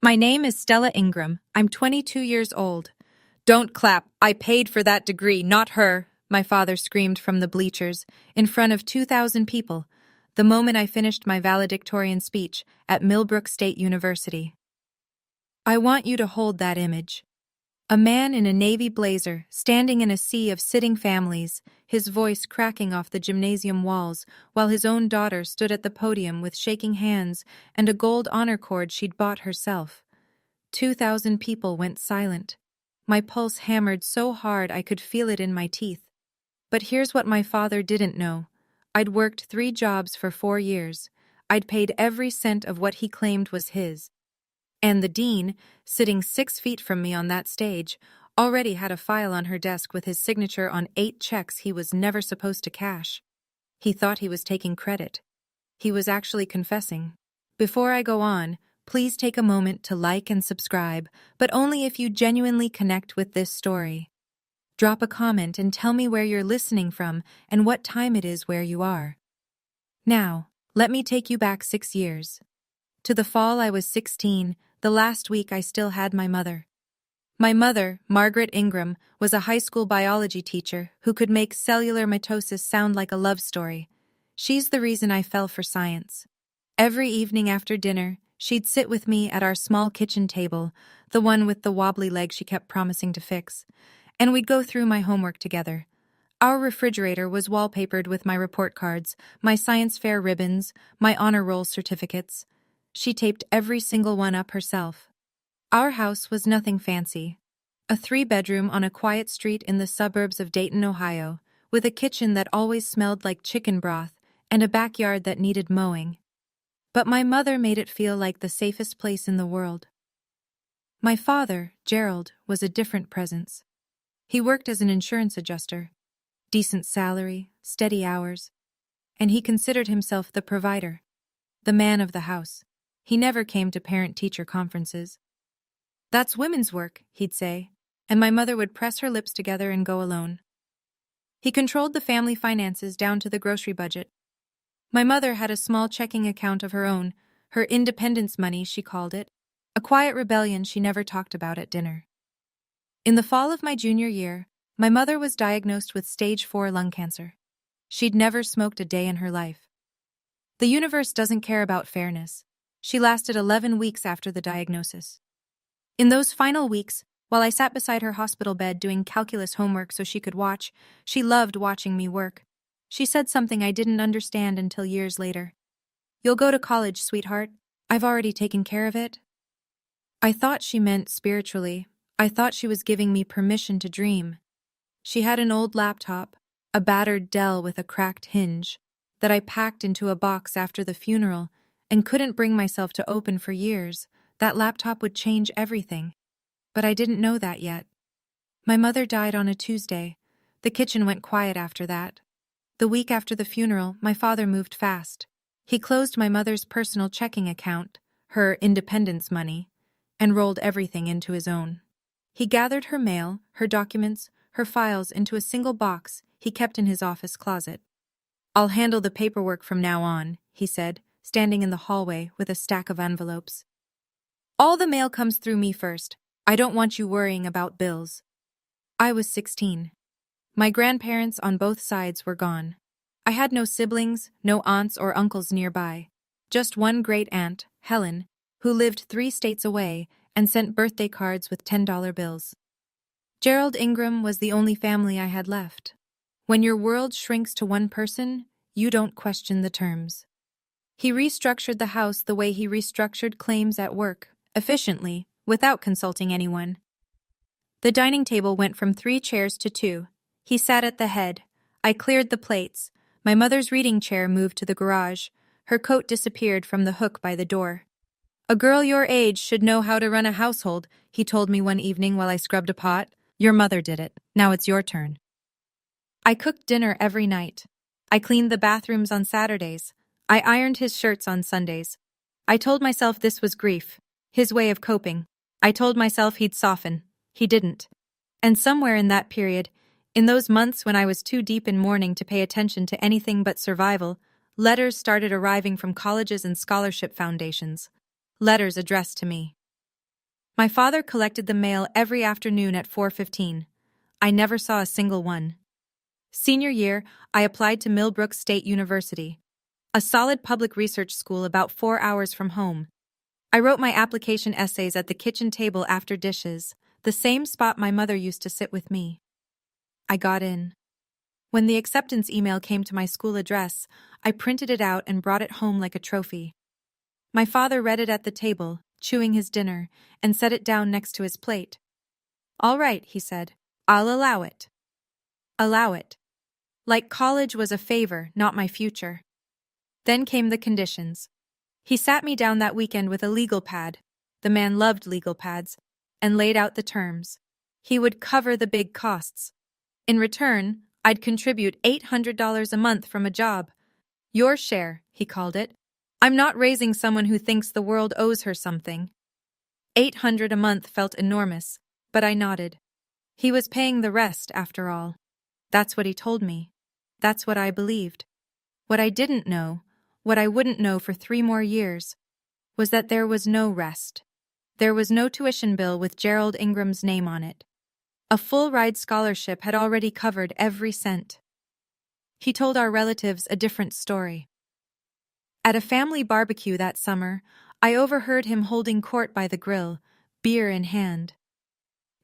My name is Stella Ingram. I'm 22 years old. Don't clap. I paid for that degree, not her, my father screamed from the bleachers, in front of 2,000 people, the moment I finished my valedictorian speech at Millbrook State University. I want you to hold that image. A man in a navy blazer, standing in a sea of sitting families, his voice cracking off the gymnasium walls, while his own daughter stood at the podium with shaking hands and a gold honor cord she'd bought herself. 2,000 people went silent. My pulse hammered so hard I could feel it in my teeth. But here's what my father didn't know. I'd worked 3 jobs for 4 years. I'd paid every cent of what he claimed was his. And the dean, sitting 6 feet from me on that stage, already had a file on her desk with his signature on 8 checks he was never supposed to cash. He thought he was taking credit. He was actually confessing. Before I go on, please take a moment to like and subscribe, but only if you genuinely connect with this story. Drop a comment and tell me where you're listening from and what time it is where you are. Now, let me take you back 6 years. To the fall I was 16, the last week I still had my mother. My mother, Margaret Ingram, was a high school biology teacher who could make cellular mitosis sound like a love story. She's the reason I fell for science. Every evening after dinner, she'd sit with me at our small kitchen table, the one with the wobbly leg she kept promising to fix, and we'd go through my homework together. Our refrigerator was wallpapered with my report cards, my science fair ribbons, my honor roll certificates. She taped every single one up herself. Our house was nothing fancy. A 3-bedroom on a quiet street in the suburbs of Dayton, Ohio, with a kitchen that always smelled like chicken broth and a backyard that needed mowing. But my mother made it feel like the safest place in the world. My father, Gerald, was a different presence. He worked as an insurance adjuster. Decent salary, steady hours. And he considered himself the provider, the man of the house. He never came to parent-teacher conferences. "That's women's work," he'd say, and my mother would press her lips together and go alone. He controlled the family finances down to the grocery budget. My mother had a small checking account of her own, her independence money, she called it, a quiet rebellion she never talked about at dinner. In the fall of my junior year, my mother was diagnosed with stage 4 lung cancer. She'd never smoked a day in her life. The universe doesn't care about fairness. She lasted 11 weeks after the diagnosis. In those final weeks, while I sat beside her hospital bed doing calculus homework so she could watch, she loved watching me work. She said something I didn't understand until years later. "You'll go to college, sweetheart. I've already taken care of it." I thought she meant spiritually. I thought she was giving me permission to dream. She had an old laptop, a battered Dell with a cracked hinge, that I packed into a box after the funeral and couldn't bring myself to open for years. That laptop would change everything. But I didn't know that yet. My mother died on a Tuesday. The kitchen went quiet after that. The week after the funeral, my father moved fast. He closed my mother's personal checking account, her independence money, and rolled everything into his own. He gathered her mail, her documents, her files into a single box he kept in his office closet. "I'll handle the paperwork from now on," he said, standing in the hallway with a stack of envelopes. "All the mail comes through me first. I don't want you worrying about bills." I was 16. My grandparents on both sides were gone. I had no siblings, no aunts or uncles nearby. Just one great-aunt, Helen, who lived 3 states away and sent birthday cards with $10 bills. Gerald Ingram was the only family I had left. When your world shrinks to one person, you don't question the terms. He restructured the house the way he restructured claims at work, efficiently, without consulting anyone. The dining table went from 3 chairs to 2. He sat at the head. I cleared the plates. My mother's reading chair moved to the garage. Her coat disappeared from the hook by the door. "A girl your age should know how to run a household," he told me one evening while I scrubbed a pot. "Your mother did it. Now it's your turn." I cooked dinner every night. I cleaned the bathrooms on Saturdays. I ironed his shirts on Sundays. I told myself this was grief, his way of coping. I told myself he'd soften. He didn't. And somewhere in that period, in those months when I was too deep in mourning to pay attention to anything but survival, letters started arriving from colleges and scholarship foundations. Letters addressed to me. My father collected the mail every afternoon at 4:15. I never saw a single one. Senior year, I applied to Millbrook State University, a solid public research school about 4 hours from home. I wrote my application essays at the kitchen table after dishes, the same spot my mother used to sit with me. I got in. When the acceptance email came to my school address, I printed it out and brought it home like a trophy. My father read it at the table, chewing his dinner, and set it down next to his plate. "All right," he said. "I'll allow it." Allow it. Like college was a favor, not my future. Then came the conditions. He sat me down that weekend with a legal pad. The man loved legal pads, and laid out the terms. He would cover the big costs. In return, I'd contribute $800 a month from a job. Your share, he called it. I'm not raising someone who thinks the world owes her something. $800 a month felt enormous, but I nodded. He was paying the rest, after all. That's what he told me. That's what I believed. What I didn't know, what I wouldn't know for 3 more years, was that there was no rest. There was no tuition bill with Gerald Ingram's name on it. A full-ride scholarship had already covered every cent. He told our relatives a different story. At a family barbecue that summer, I overheard him holding court by the grill, beer in hand.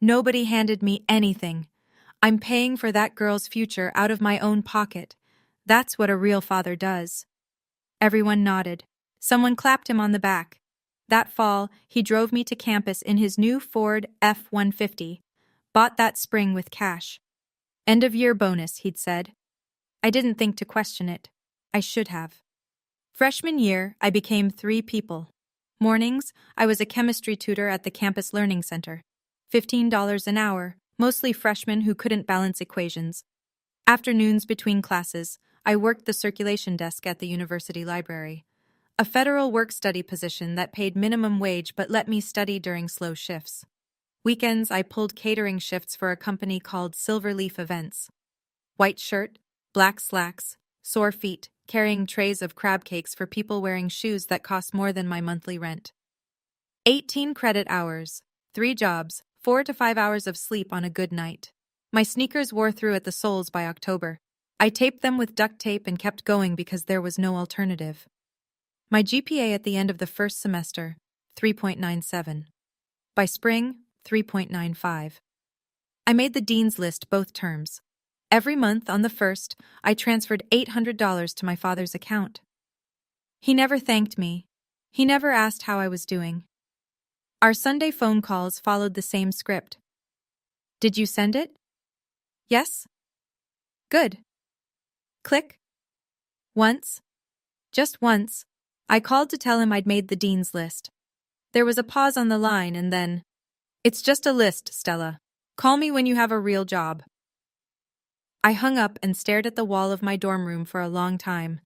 Nobody handed me anything. I'm paying for that girl's future out of my own pocket. That's what a real father does. Everyone nodded. Someone clapped him on the back. That fall, he drove me to campus in his new Ford F-150. Bought that spring with cash. End-of-year bonus, he'd said. I didn't think to question it. I should have. Freshman year, I became 3 people. Mornings, I was a chemistry tutor at the campus learning center. $15 an hour, mostly freshmen who couldn't balance equations. Afternoons between classes, I worked the circulation desk at the university library. A federal work-study position that paid minimum wage but let me study during slow shifts. Weekends, I pulled catering shifts for a company called Silverleaf Events. White shirt, black slacks, sore feet, carrying trays of crab cakes for people wearing shoes that cost more than my monthly rent. 18 credit hours, 3 jobs, 4 to 5 hours of sleep on a good night. My sneakers wore through at the soles by October. I taped them with duct tape and kept going because there was no alternative. My GPA at the end of the first semester, 3.97. By spring, 3.95. I made the dean's list both terms. Every month on the 1st, I transferred $800 to my father's account. He never thanked me. He never asked how I was doing. Our Sunday phone calls followed the same script. Did you send it? Yes? Good. Click. Once. Just once. I called to tell him I'd made the dean's list. There was a pause on the line and then, "It's just a list, Stella. Call me when you have a real job." I hung up and stared at the wall of my dorm room for a long time.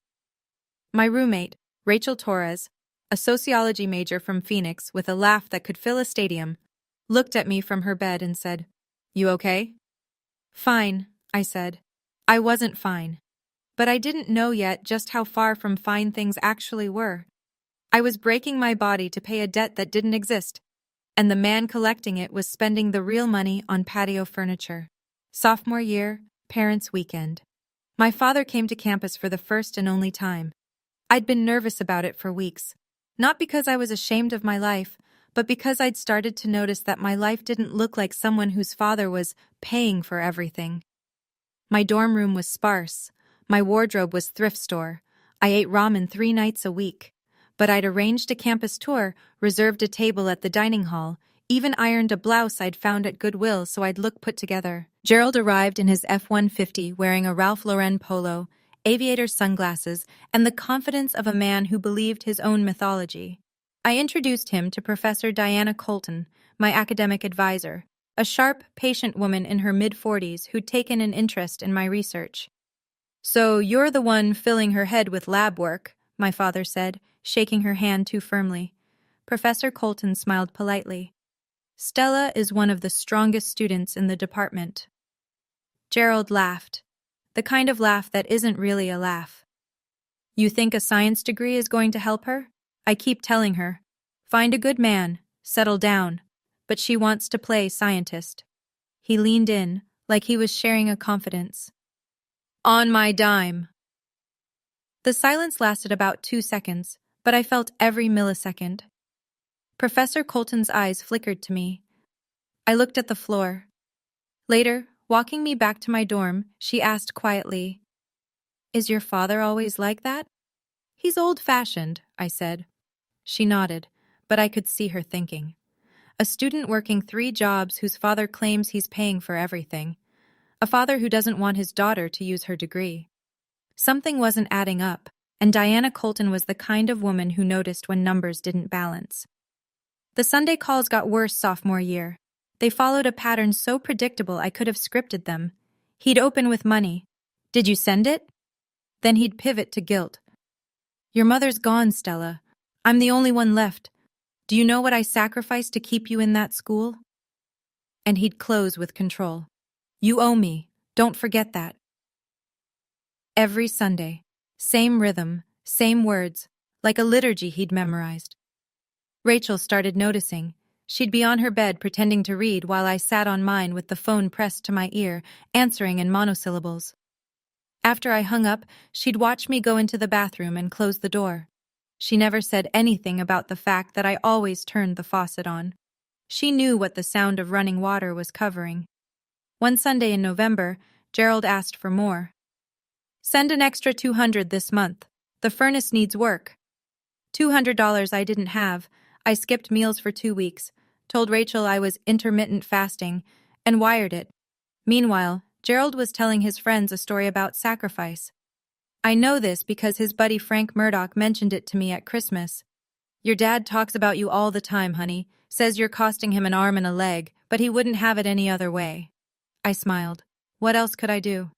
My roommate, Rachel Torres, a sociology major from Phoenix with a laugh that could fill a stadium, looked at me from her bed and said, "You okay?" "Fine," I said. I wasn't fine. But I didn't know yet just how far from fine things actually were. I was breaking my body to pay a debt that didn't exist, and the man collecting it was spending the real money on patio furniture. Sophomore year, parents' weekend. My father came to campus for the first and only time. I'd been nervous about it for weeks. Not because I was ashamed of my life, but because I'd started to notice that my life didn't look like someone whose father was paying for everything. My dorm room was sparse. My wardrobe was thrift store. I ate ramen 3 nights a week. But I'd arranged a campus tour, reserved a table at the dining hall, even ironed a blouse I'd found at Goodwill so I'd look put together. Gerald arrived in his F-150 wearing a Ralph Lauren polo, aviator sunglasses, and the confidence of a man who believed his own mythology. I introduced him to Professor Diana Colton, my academic advisor, a sharp, patient woman in her mid-40s who'd taken an interest in my research. "So you're the one filling her head with lab work," my father said, shaking her hand too firmly. Professor Colton smiled politely. "Stella is one of the strongest students in the department." Gerald laughed, the kind of laugh that isn't really a laugh. "You think a science degree is going to help her? I keep telling her, find a good man, settle down. but she wants to play scientist. He leaned in, like he was sharing a confidence. On my dime. The silence lasted about 2 seconds, but I felt every millisecond. Professor Colton's eyes flickered to me. I looked at the floor. Later, walking me back to my dorm, she asked quietly, "Is your father always like that?" "He's old-fashioned," I said. She nodded, but I could see her thinking. A student working 3 jobs whose father claims he's paying for everything. A father who doesn't want his daughter to use her degree. Something wasn't adding up, and Diana Colton was the kind of woman who noticed when numbers didn't balance. The Sunday calls got worse sophomore year. They followed a pattern so predictable I could have scripted them. He'd open with money. "Did you send it?" Then he'd pivot to guilt. "Your mother's gone, Stella. I'm the only one left. Do you know what I sacrificed to keep you in that school?" And he'd close with control. "You owe me. Don't forget that." Every Sunday. Same rhythm, same words, like a liturgy he'd memorized. Rachel started noticing. She'd be on her bed pretending to read while I sat on mine with the phone pressed to my ear, answering in monosyllables. After I hung up, she'd watch me go into the bathroom and close the door. She never said anything about the fact that I always turned the faucet on. She knew what the sound of running water was covering. One Sunday in November, Gerald asked for more. "Send an extra $200 this month. The furnace needs work." $200 I didn't have. I skipped meals for 2 weeks, told Rachel I was intermittent fasting, and wired it. Meanwhile, Gerald was telling his friends a story about sacrifice. I know this because his buddy Frank Murdoch mentioned it to me at Christmas. "Your dad talks about you all the time, honey. Says you're costing him an arm and a leg, but he wouldn't have it any other way." I smiled. What else could I do?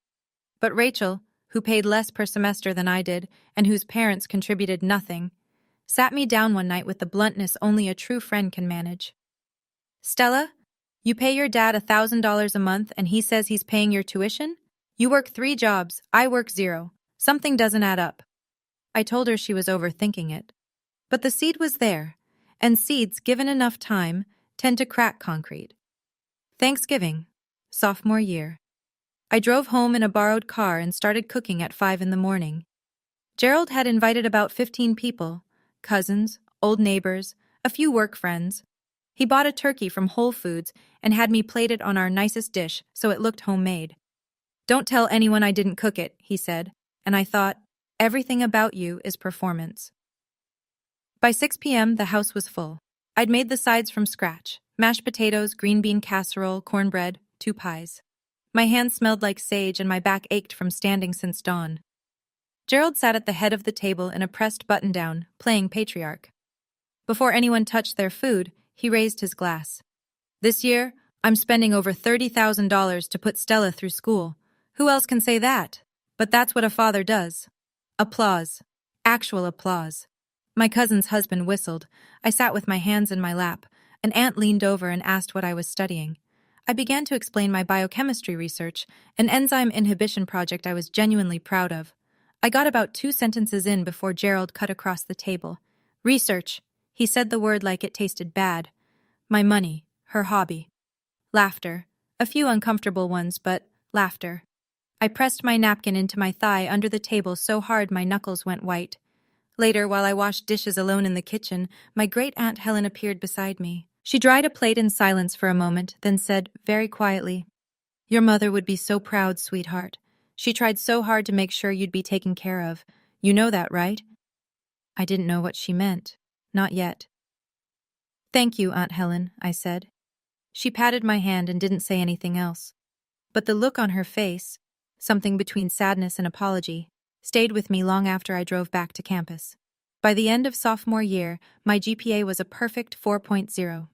But Rachel, who paid less per semester than I did, and whose parents contributed nothing, sat me down one night with the bluntness only a true friend can manage. "Stella, you pay your dad $1,000 a month and he says he's paying your tuition? You work 3 jobs, I work 0. Something doesn't add up." I told her she was overthinking it. But the seed was there, and seeds, given enough time, tend to crack concrete. Thanksgiving, sophomore year. I drove home in a borrowed car and started cooking at 5 in the morning. Gerald had invited about 15 people, cousins, old neighbors, a few work friends. He bought a turkey from Whole Foods and had me plate it on our nicest dish so it looked homemade. "Don't tell anyone I didn't cook it," he said, and I thought, everything about you is performance. By 6 p.m., the house was full. I'd made the sides from scratch: mashed potatoes, green bean casserole, cornbread, 2 pies. My hands smelled like sage and my back ached from standing since dawn. Gerald sat at the head of the table in a pressed button-down, playing patriarch. Before anyone touched their food, he raised his glass. "This year, I'm spending over $30,000 to put Stella through school. Who else can say that? But that's what a father does." Applause. Actual applause. My cousin's husband whistled. I sat with my hands in my lap. An aunt leaned over and asked what I was studying. I began to explain my biochemistry research, an enzyme inhibition project I was genuinely proud of. I got about 2 sentences in before Gerald cut across the table. "Research." He said the word like it tasted bad. "My money, her hobby." Laughter. A few uncomfortable ones, but laughter. I pressed my napkin into my thigh under the table so hard my knuckles went white. Later, while I washed dishes alone in the kitchen, my great-aunt Helen appeared beside me. She dried a plate in silence for a moment, then said, very quietly, "Your mother would be so proud, sweetheart. She tried so hard to make sure you'd be taken care of. You know that, right?" I didn't know what she meant. Not yet. "Thank you, Aunt Helen," I said. She patted my hand and didn't say anything else. But the look on her face, something between sadness and apology, stayed with me long after I drove back to campus. By the end of sophomore year, my GPA was a perfect 4.0.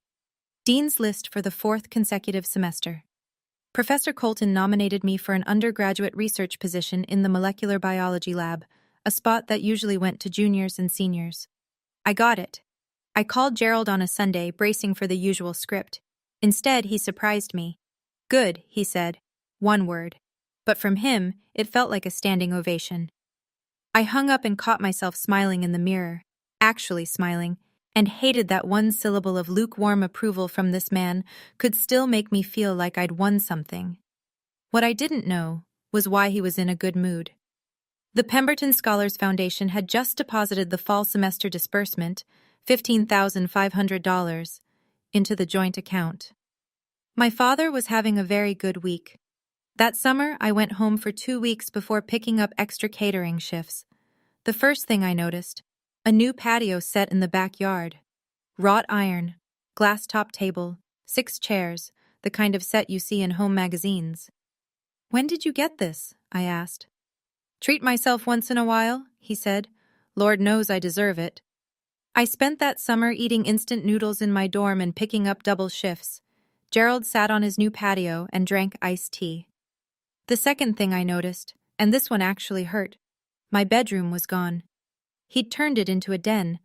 Dean's List for the 4th consecutive semester. Professor Colton nominated me for an undergraduate research position in the molecular biology lab, a spot that usually went to juniors and seniors. I got it. I called Gerald on a Sunday, bracing for the usual script. Instead, he surprised me. "Good," he said. One word. But from him, it felt like a standing ovation. I hung up and caught myself smiling in the mirror. Actually smiling. and hated that one syllable of lukewarm approval from this man could still make me feel like I'd won something. What I didn't know was why he was in a good mood. The Pemberton Scholars Foundation had just deposited the fall semester disbursement, $15,500, into the joint account. My father was having a very good week. That summer, I went home for 2 weeks before picking up extra catering shifts. The first thing I noticed, a new patio set in the backyard. Wrought iron, glass-top table, 6 chairs, the kind of set you see in home magazines. "When did you get this?" I asked. "Treat myself once in a while," he said. "Lord knows I deserve it." I spent that summer eating instant noodles in my dorm and picking up double shifts. Gerald sat on his new patio and drank iced tea. The second thing I noticed, and this one actually hurt, my bedroom was gone. He'd turned it into a den.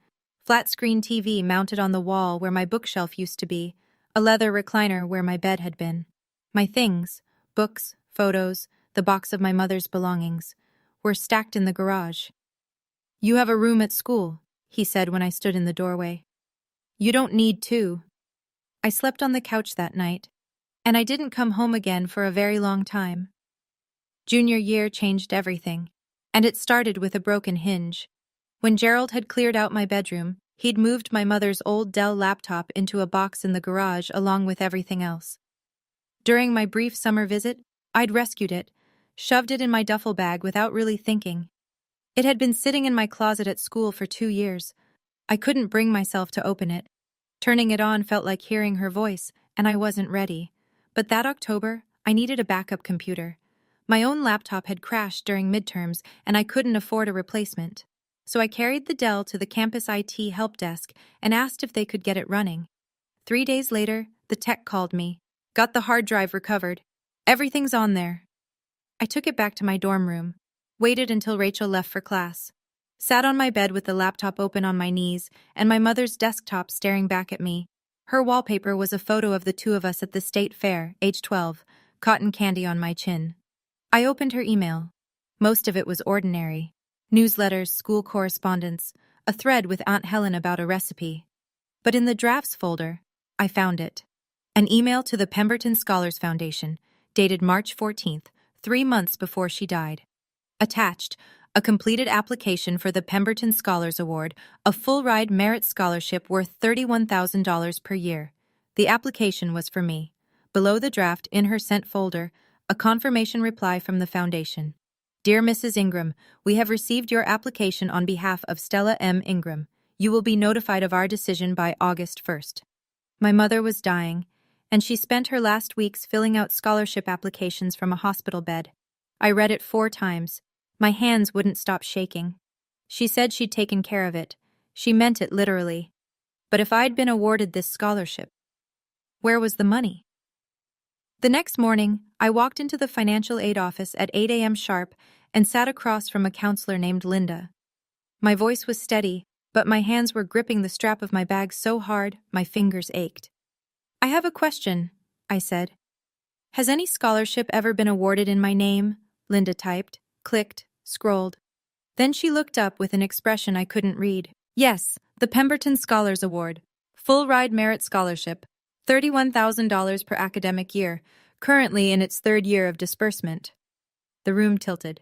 Flat-screen TV mounted on the wall where my bookshelf used to be, a leather recliner where my bed had been. My things, books, photos, the box of my mother's belongings, were stacked in the garage. "You have a room at school," he said when I stood in the doorway. "You don't need to." I slept on the couch that night, and I didn't come home again for a very long time. Junior year changed everything, and it started with a broken hinge. When Gerald had cleared out my bedroom, he'd moved my mother's old Dell laptop into a box in the garage along with everything else. During my brief summer visit, I'd rescued it, shoved it in my duffel bag without really thinking. It had been sitting in my closet at school for 2 years. I couldn't bring myself to open it. Turning it on felt like hearing her voice, and I wasn't ready. But that October, I needed a backup computer. My own laptop had crashed during midterms, and I couldn't afford a replacement. So I carried the Dell to the campus IT help desk and asked if they could get it running. 3 days later, the tech called me. "Got the hard drive recovered. Everything's on there." I took it back to my dorm room, waited until Rachel left for class, sat on my bed with the laptop open on my knees and my mother's desktop staring back at me. Her wallpaper was a photo of the two of us at the state fair, age 12, cotton candy on my chin. I opened her email. Most of it was ordinary. Newsletters, school correspondence, a thread with Aunt Helen about a recipe. But in the drafts folder, I found it. An email to the Pemberton Scholars Foundation, dated March 14th, 3 months before she died. Attached, a completed application for the Pemberton Scholars Award, a full-ride merit scholarship worth $31,000 per year. The application was for me. Below the draft, in her sent folder, a confirmation reply from the foundation. "Dear Mrs. Ingram, we have received your application on behalf of Stella M. Ingram. You will be notified of our decision by August 1st. My mother was dying, and she spent her last weeks filling out scholarship applications from a hospital bed. I read it 4 times. My hands wouldn't stop shaking. She said she'd taken care of it. She meant it literally. But if I'd been awarded this scholarship, where was the money? The next morning, I walked into the financial aid office at 8 a.m. sharp and sat across from a counselor named Linda. My voice was steady, but my hands were gripping the strap of my bag so hard my fingers ached. "I have a question," I said. "Has any scholarship ever been awarded in my name?" Linda typed, clicked, scrolled. Then she looked up with an expression I couldn't read. "Yes, the Pemberton Scholars Award. Full-ride merit scholarship. $31,000 per academic year, currently in its 3rd year of disbursement." The room tilted.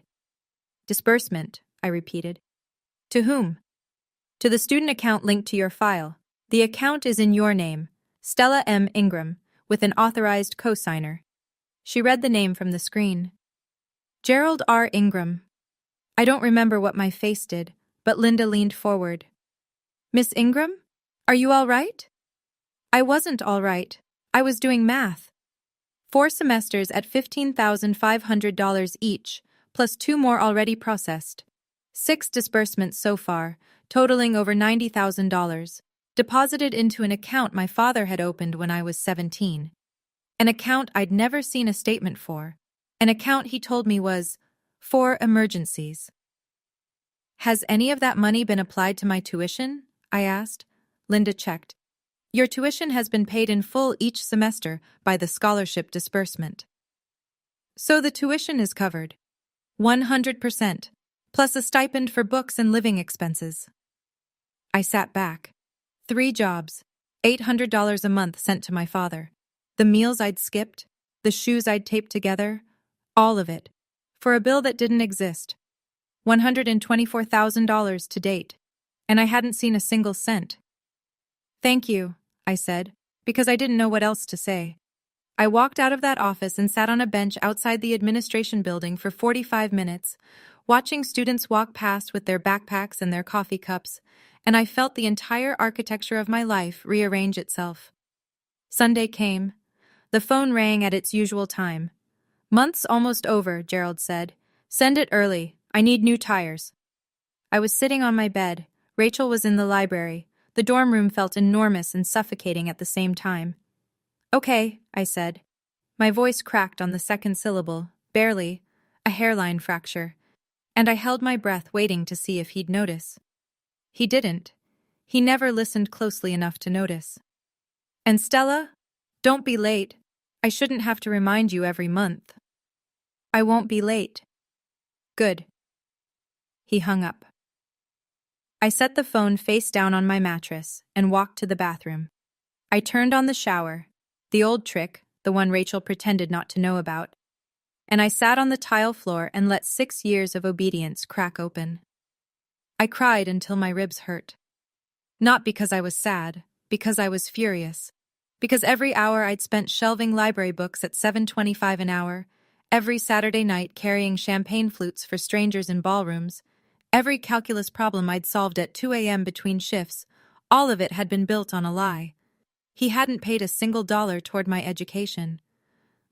"Disbursement," I repeated. "To whom?" "To the student account linked to your file. The account is in your name, Stella M. Ingram, with an authorized cosigner." She read the name from the screen. "Gerald R. Ingram." I don't remember what my face did, but Linda leaned forward. "Miss Ingram? Are you all right?" I wasn't all right. I was doing math. 4 semesters at $15,500 each, plus 2 more already processed. 6 disbursements so far, totaling over $90,000, deposited into an account my father had opened when I was 17. An account I'd never seen a statement for. An account he told me was for emergencies. "Has any of that money been applied to my tuition?" I asked. Linda checked. "Your tuition has been paid in full each semester by the scholarship disbursement." "So the tuition is covered. 100%, plus a stipend for books and living expenses." I sat back. 3 jobs, $800 a month sent to my father. The meals I'd skipped, the shoes I'd taped together, all of it. For a bill that didn't exist. $124,000 to date. And I hadn't seen a single cent. Thank you, I said, because I didn't know what else to say. I walked out of that office and sat on a bench outside the administration building for 45 minutes, watching students walk past with their backpacks and their coffee cups, and I felt the entire architecture of my life rearrange itself. Sunday came. The phone rang at its usual time. Month's almost over, Gerald said. Send it early. I need new tires. I was sitting on my bed. Rachel was in the library. The dorm room felt enormous and suffocating at the same time. Okay, I said. My voice cracked on the second syllable, barely, a hairline fracture, and I held my breath waiting to see if he'd notice. He didn't. He never listened closely enough to notice. And Stella? Don't be late. I shouldn't have to remind you every month. I won't be late. Good. He hung up. I set the phone face down on my mattress and walked to the bathroom. I turned on the shower, the old trick, the one Rachel pretended not to know about, and I sat on the tile floor and let 6 years of obedience crack open. I cried until my ribs hurt. Not because I was sad, because I was furious. Because every hour I'd spent shelving library books at $7.25 an hour, every Saturday night carrying champagne flutes for strangers in ballrooms, every calculus problem I'd solved at 2 a.m. between shifts, all of it had been built on a lie. He hadn't paid a single dollar toward my education.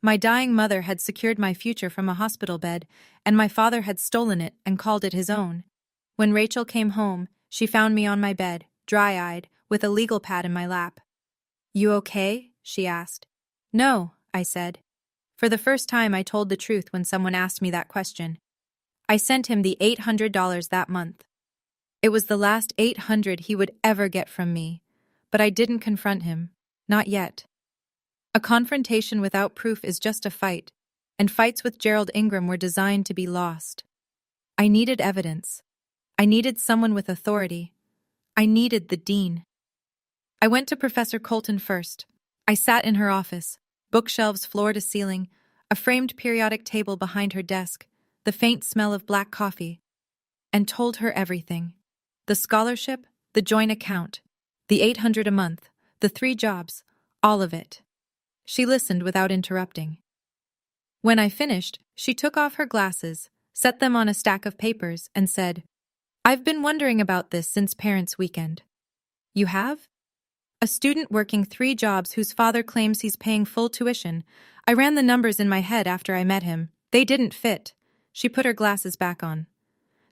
My dying mother had secured my future from a hospital bed, and my father had stolen it and called it his own. When Rachel came home, she found me on my bed, dry-eyed, with a legal pad in my lap. You okay? She asked. No, I said. For the first time I told the truth when someone asked me that question. I sent him the $800 that month. It was the last $800 he would ever get from me, but I didn't confront him. Not yet. A confrontation without proof is just a fight, and fights with Gerald Ingram were designed to be lost. I needed evidence. I needed someone with authority. I needed the dean. I went to Professor Colton first. I sat in her office, bookshelves floor to ceiling, a framed periodic table behind her desk, the faint smell of black coffee, and told her everything. The scholarship, the joint account, the $800 a month, the 3 jobs, all of it. She listened without interrupting. When I finished, she took off her glasses, set them on a stack of papers, and said, I've been wondering about this since Parents' Weekend. You have? A student working 3 jobs whose father claims he's paying full tuition. I ran the numbers in my head after I met him. They didn't fit. She put her glasses back on.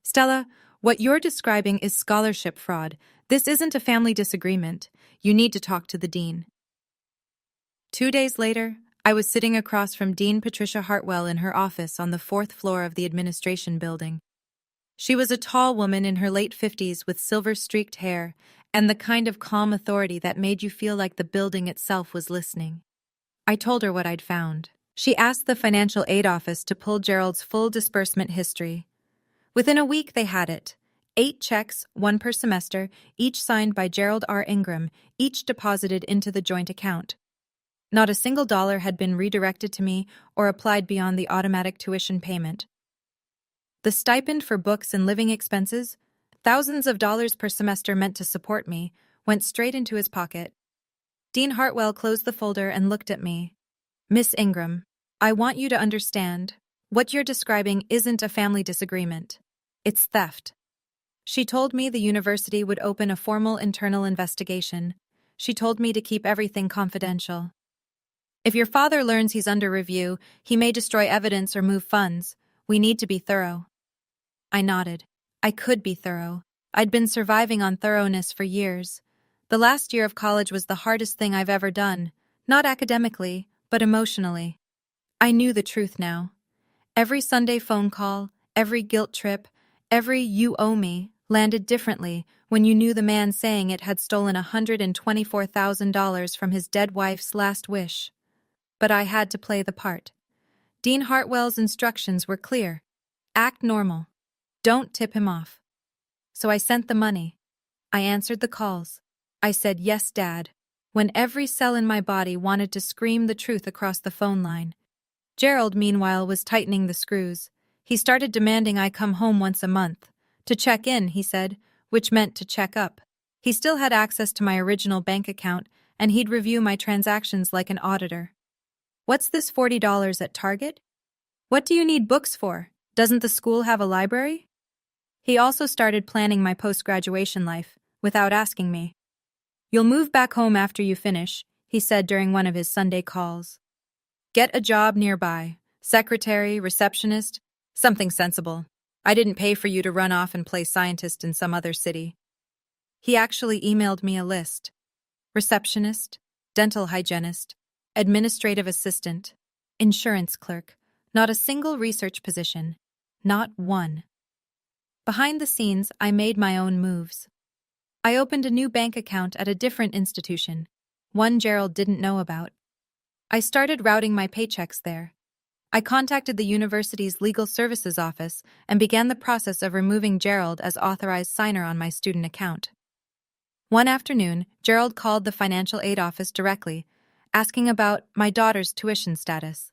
Stella, what you're describing is scholarship fraud. This isn't a family disagreement. You need to talk to the dean. 2 days later, I was sitting across from Dean Patricia Hartwell in her office on the 4th floor of the administration building. She was a tall woman in her late 50s with silver-streaked hair and the kind of calm authority that made you feel like the building itself was listening. I told her what I'd found. She asked the financial aid office to pull Gerald's full disbursement history. Within a week, they had it. 8 checks, 1 per semester, each signed by Gerald R. Ingram, each deposited into the joint account. Not a single dollar had been redirected to me or applied beyond the automatic tuition payment. The stipend for books and living expenses, thousands of dollars per semester meant to support me, went straight into his pocket. Dean Hartwell closed the folder and looked at me. Miss Ingram, I want you to understand, what you're describing isn't a family disagreement. It's theft. She told me the university would open a formal internal investigation. She told me to keep everything confidential. If your father learns he's under review, he may destroy evidence or move funds. We need to be thorough. I nodded. I could be thorough. I'd been surviving on thoroughness for years. The last year of college was the hardest thing I've ever done, not academically, but emotionally. I knew the truth now. Every Sunday phone call, every guilt trip, every "you owe me" landed differently when you knew the man saying it had stolen $124,000 from his dead wife's last wish. But I had to play the part. Dean Hartwell's instructions were clear. Act normal. Don't tip him off. So I sent the money. I answered the calls. I said, "Yes, Dad," when every cell in my body wanted to scream the truth across the phone line. Gerald, meanwhile, was tightening the screws. He started demanding I come home once a month. To check in, he said, which meant to check up. He still had access to my original bank account, and he'd review my transactions like an auditor. "What's this $40 at Target? What do you need books for? Doesn't the school have a library?" He also started planning my post-graduation life, without asking me. "You'll move back home after you finish," he said during one of his Sunday calls. "Get a job nearby. Secretary, receptionist, something sensible. I didn't pay for you to run off and play scientist in some other city." He actually emailed me a list. Receptionist, dental hygienist, administrative assistant, insurance clerk. Not a single research position. Not one. Behind the scenes, I made my own moves. I opened a new bank account at a different institution, one Gerald didn't know about. I started routing my paychecks there. I contacted the university's legal services office and began the process of removing Gerald as authorized signer on my student account. One afternoon, Gerald called the financial aid office directly, asking about my daughter's tuition status.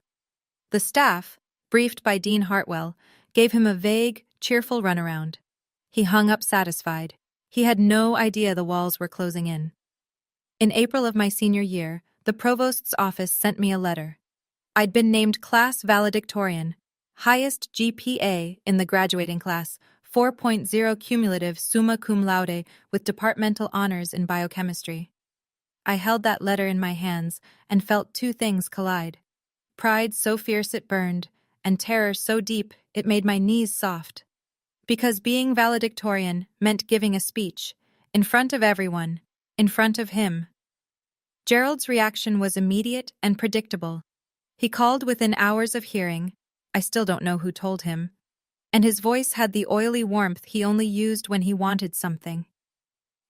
The staff, briefed by Dean Hartwell, gave him a vague, cheerful runaround. He hung up satisfied. He had no idea the walls were closing in. In April of my senior year, the provost's office sent me a letter. I'd been named class valedictorian, highest GPA in the graduating class, 4.0 cumulative summa cum laude with departmental honors in biochemistry. I held that letter in my hands and felt two things collide. Pride so fierce it burned, and terror so deep it made my knees soft. Because being valedictorian meant giving a speech, in front of everyone, in front of him. Gerald's reaction was immediate and predictable. He called within hours of hearing, I still don't know who told him, and his voice had the oily warmth he only used when he wanted something.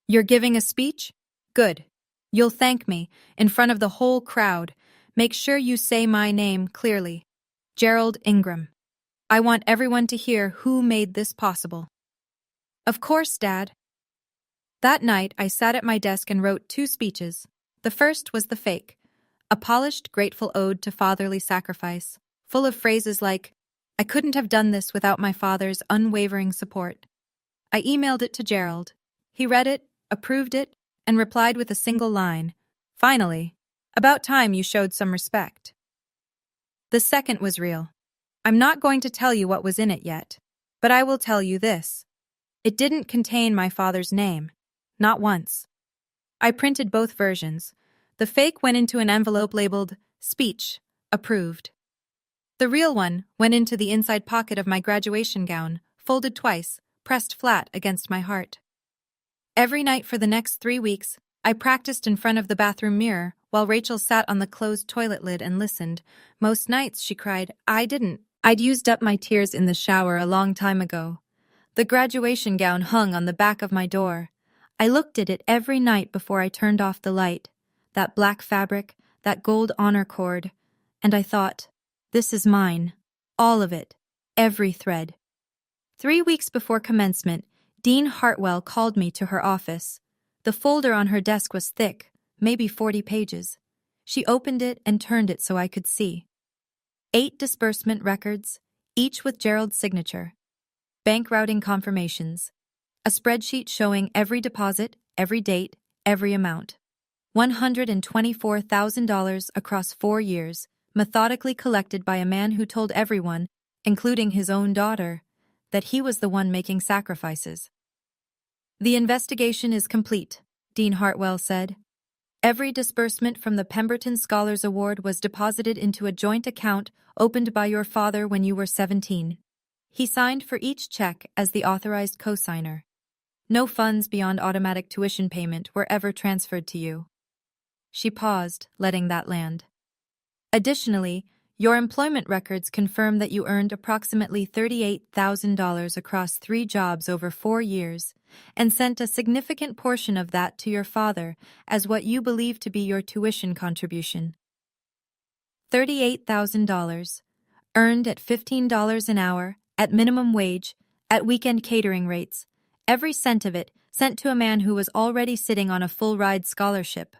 "You're giving a speech? Good. You'll thank me, in front of the whole crowd. Make sure you say my name clearly. Gerald Ingram. I want everyone to hear who made this possible." "Of course, Dad." That night, I sat at my desk and wrote 2 speeches. The first was the fake, a polished, grateful ode to fatherly sacrifice, full of phrases like, "I couldn't have done this without my father's unwavering support." I emailed it to Gerald. He read it, approved it, and replied with a single line, "Finally, about time you showed some respect." The second was real. I'm not going to tell you what was in it yet, but I will tell you this. It didn't contain my father's name. Not once. I printed both versions. The fake went into an envelope labeled, "Speech, Approved." The real one went into the inside pocket of my graduation gown, folded twice, pressed flat against my heart. Every night for the next 3 weeks, I practiced in front of the bathroom mirror while Rachel sat on the closed toilet lid and listened. Most nights, she cried, "I didn't. I'd used up my tears in the shower a long time ago." The graduation gown hung on the back of my door. I looked at it every night before I turned off the light. That black fabric, that gold honor cord, and I thought, this is mine. All of it. Every thread. 3 weeks before commencement, Dean Hartwell called me to her office. The folder on her desk was thick, maybe 40 pages. She opened it and turned it so I could see. 8 disbursement records, each with Gerald's signature. Bank routing confirmations. A spreadsheet showing every deposit, every date, every amount. $124,000 across 4 years, methodically collected by a man who told everyone, including his own daughter, that he was the one making sacrifices. "The investigation is complete," Dean Hartwell said. "Every disbursement from the Pemberton Scholars Award was deposited into a joint account opened by your father when you were 17. He signed for each check as the authorized co-signer. No funds beyond automatic tuition payment were ever transferred to you." She paused, letting that land. "Additionally, your employment records confirm that you earned approximately $38,000 across 3 jobs over 4 years and sent a significant portion of that to your father as what you believe to be your tuition contribution. $38,000, earned at $15 an hour, at minimum wage, at weekend catering rates, every cent of it sent to a man who was already sitting on a full-ride scholarship.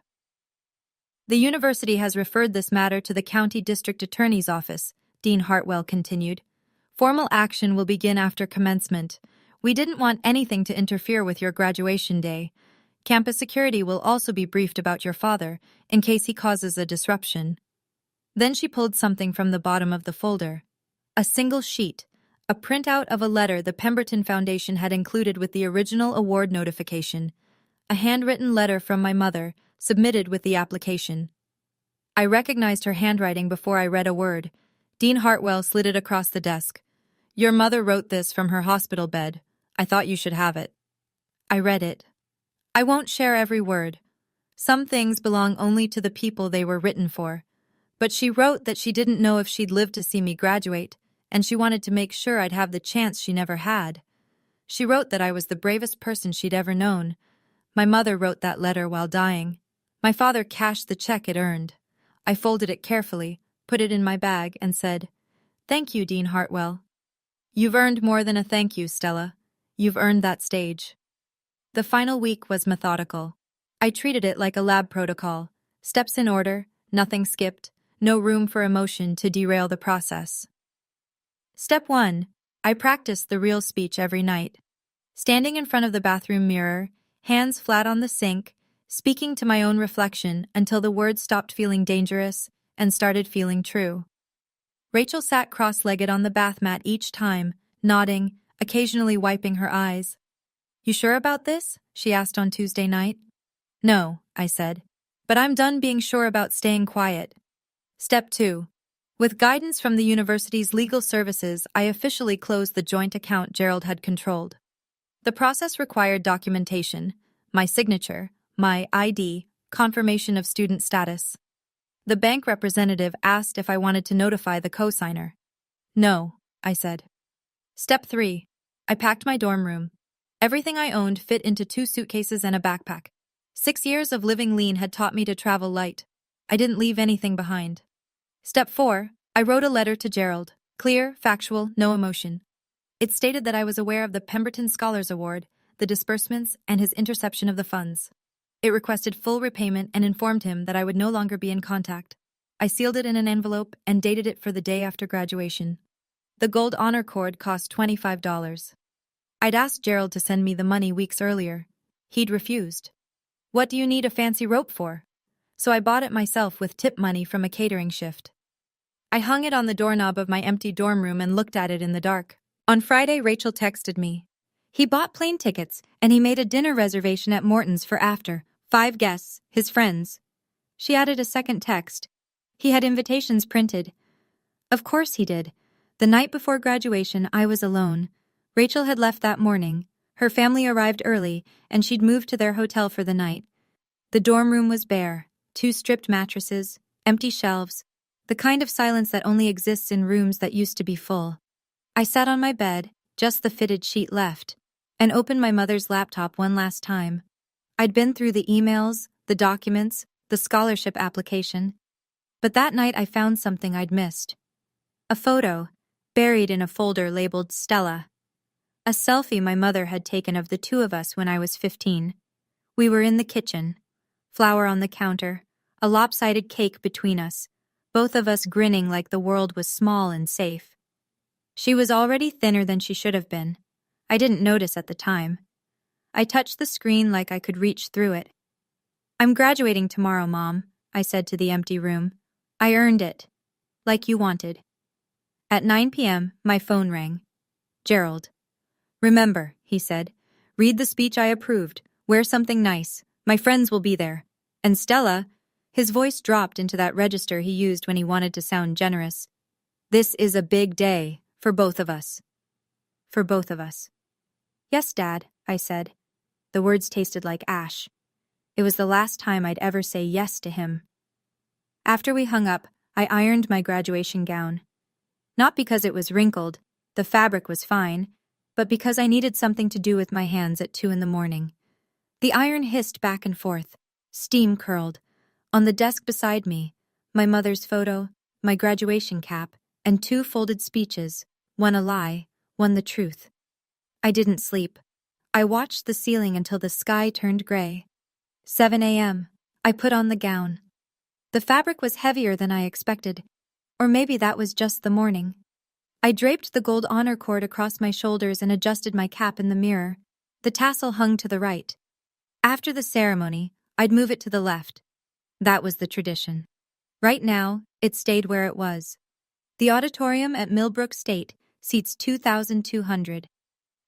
The university has referred this matter to the county district attorney's office, Dean Hartwell continued. Formal action will begin after commencement. We didn't want anything to interfere with your graduation day. Campus security will also be briefed about your father, in case he causes a disruption. Then she pulled something from the bottom of the folder. A single sheet, a printout of a letter the Pemberton Foundation had included with the original award notification. A handwritten letter from my mother, submitted with the application. I recognized her handwriting before I read a word. Dean Hartwell slid it across the desk. Your mother wrote this from her hospital bed. I thought you should have it. I read it. I won't share every word. Some things belong only to the people they were written for. But she wrote that she didn't know if she'd live to see me graduate, and she wanted to make sure I'd have the chance she never had. She wrote that I was the bravest person she'd ever known. My mother wrote that letter while dying. My father cashed the check it earned. I folded it carefully, put it in my bag, and said, Thank you, Dean Hartwell. You've earned more than a thank you, Stella. You've earned that stage. The final week was methodical. I treated it like a lab protocol. Steps in order, nothing skipped, no room for emotion to derail the process. Step 1. I practiced the real speech every night. Standing in front of the bathroom mirror, hands flat on the sink, speaking to my own reflection until the words stopped feeling dangerous and started feeling true. Rachel sat cross-legged on the bath mat each time, nodding, occasionally wiping her eyes. You sure about this? She asked on Tuesday night. No, I said, but I'm done being sure about staying quiet. Step 2. With guidance from the university's legal services, I officially closed the joint account Gerald had controlled. The process required documentation, my signature, my ID, confirmation of student status. The bank representative asked if I wanted to notify the co-signer. No, I said. Step 3. I packed my dorm room. Everything I owned fit into 2 suitcases and a backpack. 6 years of living lean had taught me to travel light. I didn't leave anything behind. Step 4. I wrote a letter to Gerald. Clear, factual, no emotion. It stated that I was aware of the Pemberton Scholars Award, the disbursements, and his interception of the funds. It requested full repayment and informed him that I would no longer be in contact. I sealed it in an envelope and dated it for the day after graduation. The gold honor cord cost $25. I'd asked Gerald to send me the money weeks earlier. He'd refused. What do you need a fancy rope for? So I bought it myself with tip money from a catering shift. I hung it on the doorknob of my empty dorm room and looked at it in the dark. On Friday, Rachel texted me. He bought plane tickets, and he made a dinner reservation at Morton's for after. 5 guests, his friends. She added a second text. He had invitations printed. Of course he did. The night before graduation, I was alone. Rachel had left that morning. Her family arrived early, and she'd moved to their hotel for the night. The dorm room was bare. 2 stripped mattresses, empty shelves, the kind of silence that only exists in rooms that used to be full. I sat on my bed, just the fitted sheet left, and opened my mother's laptop one last time. I'd been through the emails, the documents, the scholarship application. But that night I found something I'd missed. A photo, buried in a folder labeled Stella. A selfie my mother had taken of the 2 of us when I was 15. We were in the kitchen. Flour on the counter, a lopsided cake between us, both of us grinning like the world was small and safe. She was already thinner than she should have been. I didn't notice at the time. I touched the screen like I could reach through it. I'm graduating tomorrow, Mom, I said to the empty room. I earned it. Like you wanted. At 9 p.m., my phone rang. Gerald. Remember, he said, read the speech I approved. Wear something nice. My friends will be there. And Stella, his voice dropped into that register he used when he wanted to sound generous. This is a big day for both of us. For both of us. Yes, Dad, I said. The words tasted like ash. It was the last time I'd ever say yes to him. After we hung up, I ironed my graduation gown. Not because it was wrinkled, the fabric was fine, but because I needed something to do with my hands at 2 a.m. The iron hissed back and forth. Steam curled. On the desk beside me, my mother's photo, my graduation cap, and 2 folded speeches, one a lie, one the truth. I didn't sleep. I watched the ceiling until the sky turned gray. 7 a.m. I put on the gown. The fabric was heavier than I expected, or maybe that was just the morning. I draped the gold honor cord across my shoulders and adjusted my cap in the mirror. The tassel hung to the right. After the ceremony, I'd move it to the left. That was the tradition. Right now, it stayed where it was. The auditorium at Millbrook State seats 2,200.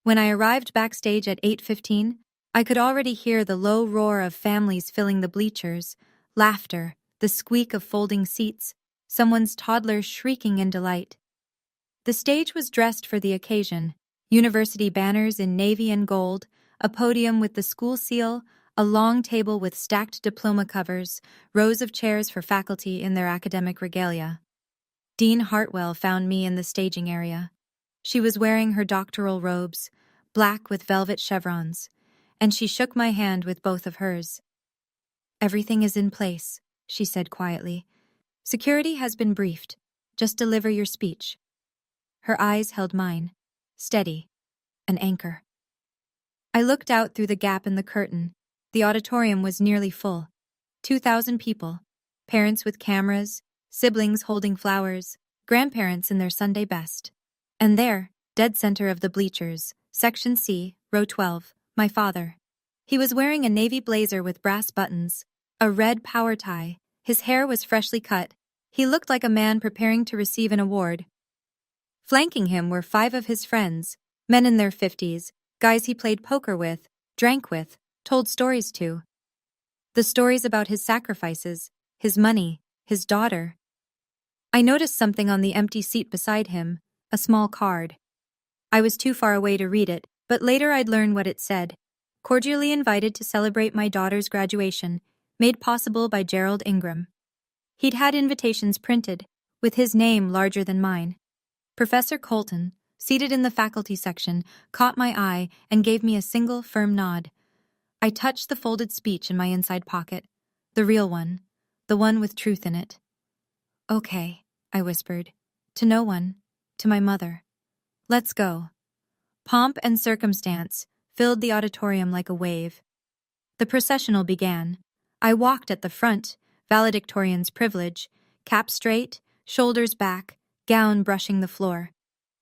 When I arrived backstage at 8:15, I could already hear the low roar of families filling the bleachers, laughter, the squeak of folding seats, someone's toddler shrieking in delight. The stage was dressed for the occasion, university banners in navy and gold, a podium with the school seal, a long table with stacked diploma covers, rows of chairs for faculty in their academic regalia. Dean Hartwell found me in the staging area. She was wearing her doctoral robes, black with velvet chevrons, and she shook my hand with both of hers. "Everything is in place," she said quietly. "Security has been briefed. Just deliver your speech." Her eyes held mine, steady, an anchor. I looked out through the gap in the curtain. The auditorium was nearly full. 2,000 people, parents with cameras, siblings holding flowers, grandparents in their Sunday best. And there, dead center of the bleachers, Section C, row 12, my father. He was wearing a navy blazer with brass buttons, a red power tie. His hair was freshly cut. He looked like a man preparing to receive an award. Flanking him were 5 of his friends, men in their 50s, guys he played poker with, drank with, told stories to. The stories about his sacrifices, his money, his daughter. I noticed something on the empty seat beside him, a small card. I was too far away to read it, but later I'd learn what it said. Cordially invited to celebrate my daughter's graduation, made possible by Gerald Ingram. He'd had invitations printed, with his name larger than mine. Professor Colton, seated in the faculty section, caught my eye and gave me a single, firm nod. I touched the folded speech in my inside pocket, the real one, the one with truth in it. "Okay," I whispered, "to no one, to my mother. Let's go." Pomp and circumstance filled the auditorium like a wave. The processional began. I walked at the front, valedictorian's privilege, cap straight, shoulders back, gown brushing the floor.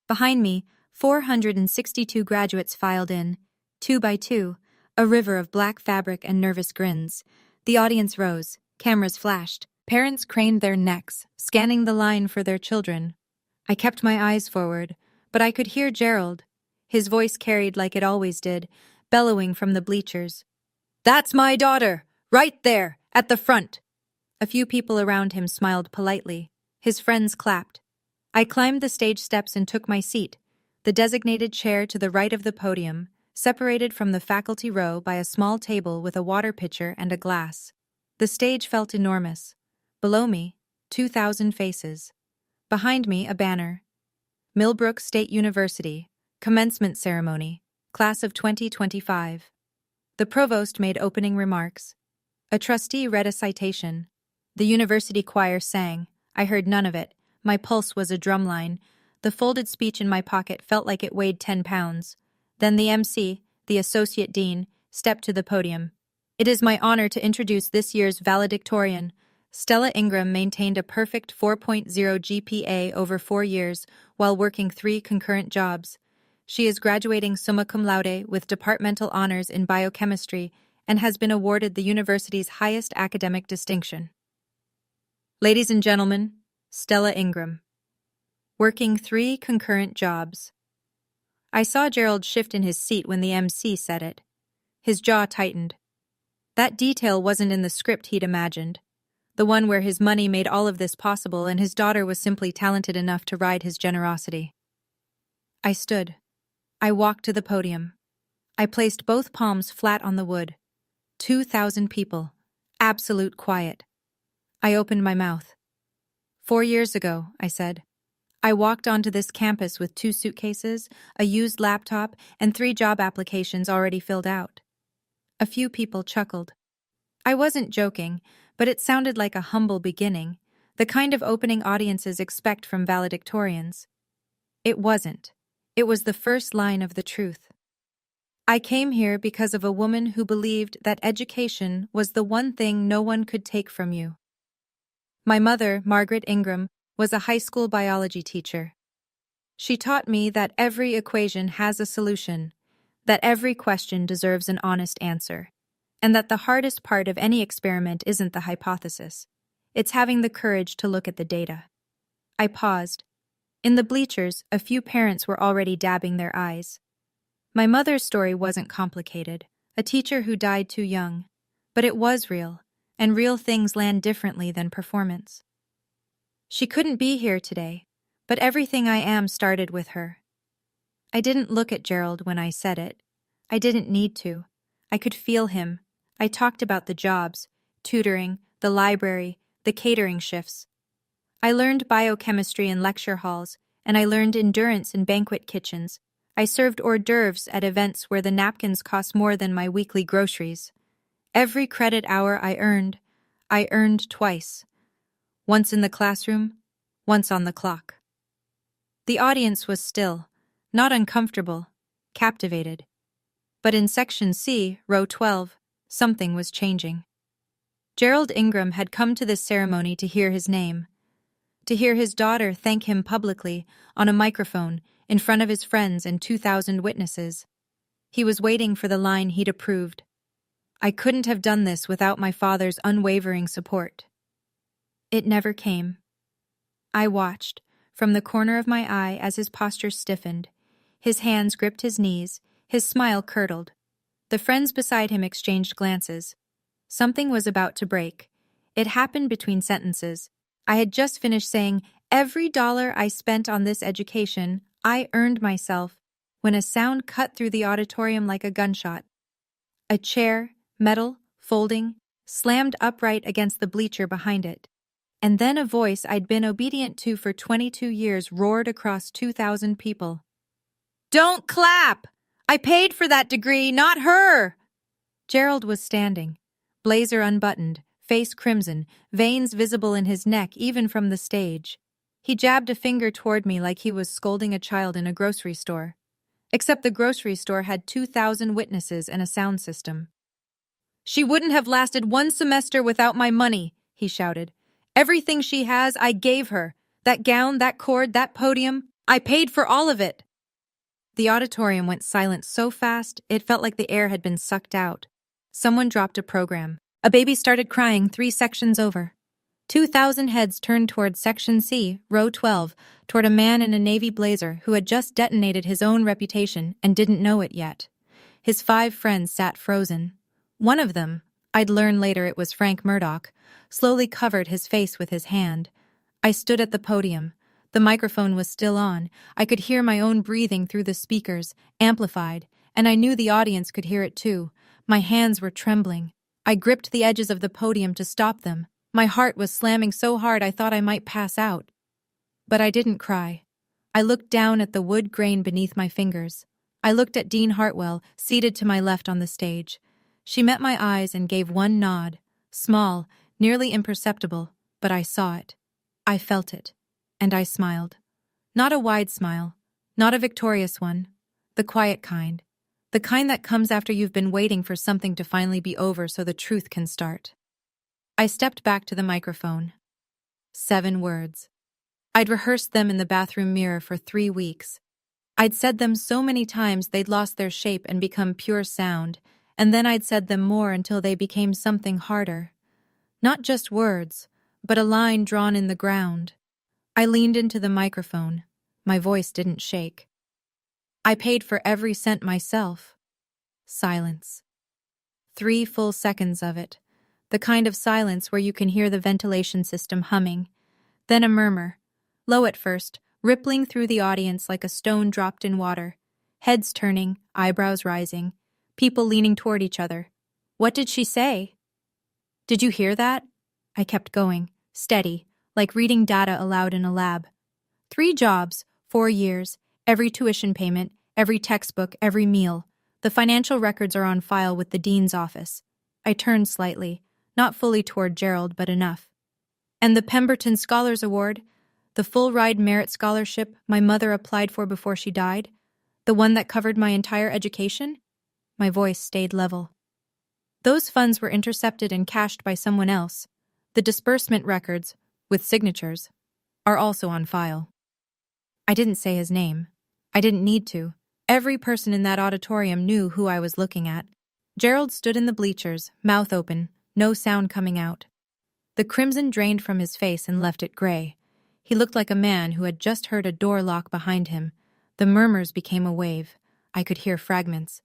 Behind me, 462 graduates filed in, 2 by 2, a river of black fabric and nervous grins. The audience rose, cameras flashed, parents craned their necks, scanning the line for their children. I kept my eyes forward, but I could hear Gerald, his voice carried like it always did, bellowing from the bleachers. "That's my daughter, right there, at the front." A few people around him smiled politely. His friends clapped. I climbed the stage steps and took my seat, the designated chair to the right of the podium, separated from the faculty row by a small table with a water pitcher and a glass. The stage felt enormous. Below me, 2,000 faces. Behind me, a banner. Millbrook State University, Commencement Ceremony, Class of 2025. The provost made opening remarks. A trustee read a citation. The university choir sang. I heard none of it. My pulse was a drumline. The folded speech in my pocket felt like it weighed 10 pounds. Then the MC, the associate dean, stepped to the podium. "It is my honor to introduce this year's valedictorian." Stella Ingram maintained a perfect 4.0 GPA over 4 years while working 3 concurrent jobs. She is graduating summa cum laude with departmental honors in biochemistry and has been awarded the university's highest academic distinction. Ladies and gentlemen, Stella Ingram. Working 3 concurrent jobs. I saw Gerald shift in his seat when the MC said it. His jaw tightened. That detail wasn't in the script he'd imagined. The one where his money made all of this possible and his daughter was simply talented enough to ride his generosity. I stood. I walked to the podium. I placed both palms flat on the wood. 2,000 people. Absolute quiet. I opened my mouth. 4 years ago, I said. I walked onto this campus with 2 suitcases, a used laptop, and 3 job applications already filled out. A few people chuckled. I wasn't joking, but it sounded like a humble beginning, the kind of opening audiences expect from valedictorians. It wasn't. It was the first line of the truth. I came here because of a woman who believed that education was the one thing no one could take from you. My mother, Margaret Ingram, was a high school biology teacher. She taught me that every equation has a solution, that every question deserves an honest answer, and that the hardest part of any experiment isn't the hypothesis. It's having the courage to look at the data. I paused. In the bleachers, a few parents were already dabbing their eyes. My mother's story wasn't complicated, a teacher who died too young. But it was real, and real things land differently than performance. She couldn't be here today, but everything I am started with her. I didn't look at Gerald when I said it. I didn't need to. I could feel him. I talked about the jobs, tutoring, the library, the catering shifts. I learned biochemistry in lecture halls, and I learned endurance in banquet kitchens. I served hors d'oeuvres at events where the napkins cost more than my weekly groceries. Every credit hour I earned twice. Once in the classroom, once on the clock. The audience was still, not uncomfortable, captivated. But in Section C, row 12, something was changing. Gerald Ingram had come to this ceremony to hear his name, to hear his daughter thank him publicly on a microphone in front of his friends and 2,000 witnesses. He was waiting for the line he'd approved. I couldn't have done this without my father's unwavering support. It never came. I watched, from the corner of my eye as his posture stiffened. His hands gripped his knees, his smile curdled. The friends beside him exchanged glances. Something was about to break. It happened between sentences. I had just finished saying, "Every dollar I spent on this education, I earned myself," when a sound cut through the auditorium like a gunshot. A chair, metal, folding, slammed upright against the bleacher behind it. And then a voice I'd been obedient to for 22 years roared across 2,000 people. "Don't clap! I paid for that degree, not her!" Gerald was standing, blazer unbuttoned, face crimson, veins visible in his neck even from the stage. He jabbed a finger toward me like he was scolding a child in a grocery store. Except the grocery store had 2,000 witnesses and a sound system. "She wouldn't have lasted one semester without my money," he shouted. "Everything she has, I gave her. That gown, that cord, that podium, I paid for all of it." The auditorium went silent so fast, it felt like the air had been sucked out. Someone dropped a program. A baby started crying 3 sections over. 2,000 heads turned toward Section C, row 12, toward a man in a navy blazer who had just detonated his own reputation and didn't know it yet. His 5 friends sat frozen. One of them, I'd learn later it was Frank Murdoch, slowly covered his face with his hand. I stood at the podium. The microphone was still on. I could hear my own breathing through the speakers, amplified, and I knew the audience could hear it too. My hands were trembling. I gripped the edges of the podium to stop them. My heart was slamming so hard I thought I might pass out. But I didn't cry. I looked down at the wood grain beneath my fingers. I looked at Dean Hartwell, seated to my left on the stage. She met my eyes and gave one nod, small, nearly imperceptible, but I saw it. I felt it. And I smiled. Not a wide smile, not a victorious one, the quiet kind. The kind that comes after you've been waiting for something to finally be over so the truth can start. I stepped back to the microphone. 7 words. I'd rehearsed them in the bathroom mirror for 3 weeks. I'd said them so many times they'd lost their shape and become pure sound, and then I'd said them more until they became something harder. Not just words, but a line drawn in the ground. I leaned into the microphone. My voice didn't shake. I paid for every cent myself. Silence. 3 full seconds of it. The kind of silence where you can hear the ventilation system humming. Then a murmur. Low at first, rippling through the audience like a stone dropped in water. Heads turning, eyebrows rising. People leaning toward each other. What did she say? Did you hear that? I kept going, steady, like reading data aloud in a lab. 3 jobs, 4 years, every tuition payment, every textbook, every meal. The financial records are on file with the dean's office. I turned slightly, not fully toward Gerald, but enough. And the Pemberton Scholars Award, the full-ride merit scholarship my mother applied for before she died, the one that covered my entire education? My voice stayed level. Those funds were intercepted and cashed by someone else. The disbursement records, with signatures, are also on file. I didn't say his name. I didn't need to. Every person in that auditorium knew who I was looking at. Gerald stood in the bleachers, mouth open, no sound coming out. The crimson drained from his face and left it gray. He looked like a man who had just heard a door lock behind him. The murmurs became a wave. I could hear fragments.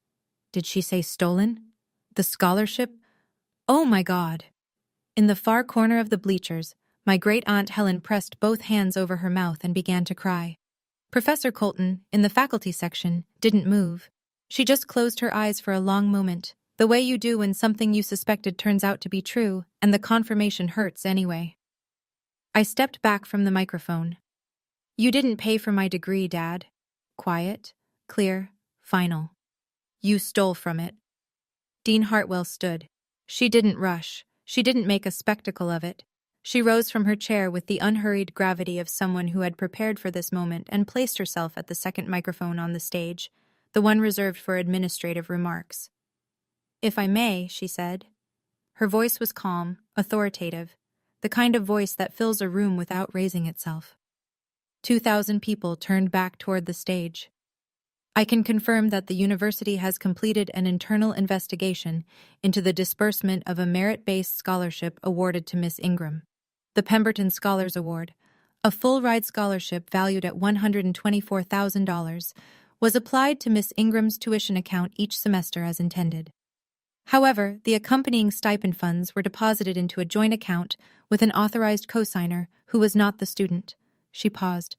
Did she say stolen? The scholarship? Oh my God! In the far corner of the bleachers, my great-aunt Helen pressed both hands over her mouth and began to cry. Professor Colton, in the faculty section, didn't move. She just closed her eyes for a long moment, the way you do when something you suspected turns out to be true, and the confirmation hurts anyway. I stepped back from the microphone. You didn't pay for my degree, Dad. Quiet, clear, final. You stole from it. Dean Hartwell stood. She didn't rush. She didn't make a spectacle of it. She rose from her chair with the unhurried gravity of someone who had prepared for this moment and placed herself at the second microphone on the stage, the one reserved for administrative remarks. If I may, she said. Her voice was calm, authoritative, the kind of voice that fills a room without raising itself. 2,000 people turned back toward the stage. I can confirm that the university has completed an internal investigation into the disbursement of a merit-based scholarship awarded to Miss Ingram. The Pemberton Scholars Award, a full-ride scholarship valued at $124,000, was applied to Miss Ingram's tuition account each semester as intended. However, the accompanying stipend funds were deposited into a joint account with an authorized cosigner who was not the student. She paused.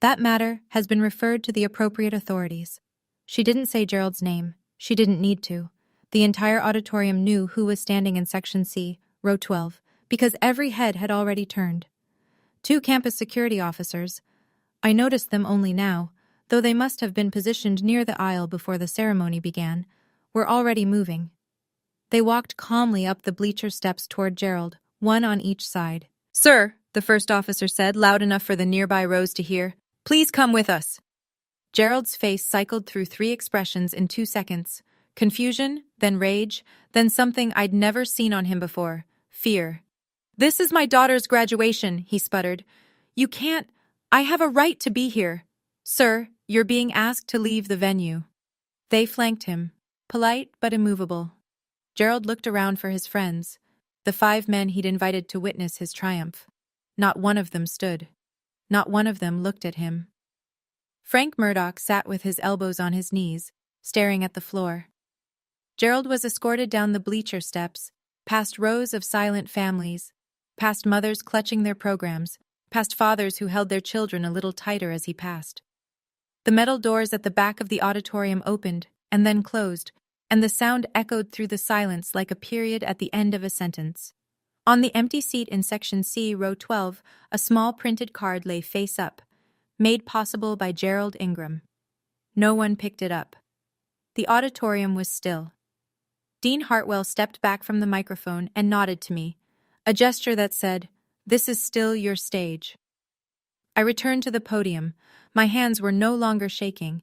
That matter has been referred to the appropriate authorities. She didn't say Gerald's name. She didn't need to. The entire auditorium knew who was standing in Section C, Row 12, because every head had already turned. 2 campus security officers, I noticed them only now, though they must have been positioned near the aisle before the ceremony began, were already moving. They walked calmly up the bleacher steps toward Gerald, one on each side. Sir, the first officer said, loud enough for the nearby rows to hear, please come with us. Gerald's face cycled through 3 expressions in 2 seconds. Confusion, then rage, then something I'd never seen on him before, fear. This is my daughter's graduation, he sputtered. You can't. I have a right to be here. Sir, you're being asked to leave the venue. They flanked him, polite but immovable. Gerald looked around for his friends, the 5 men he'd invited to witness his triumph. Not one of them stood. Not one of them looked at him. Frank Murdoch sat with his elbows on his knees, staring at the floor. Gerald was escorted down the bleacher steps, past rows of silent families, past mothers clutching their programs, past fathers who held their children a little tighter as he passed. The metal doors at the back of the auditorium opened and then closed, and the sound echoed through the silence like a period at the end of a sentence. On the empty seat in Section C, Row 12, a small printed card lay face up, made possible by Gerald Ingram. No one picked it up. The auditorium was still. Dean Hartwell stepped back from the microphone and nodded to me, a gesture that said, "This is still your stage." I returned to the podium. My hands were no longer shaking.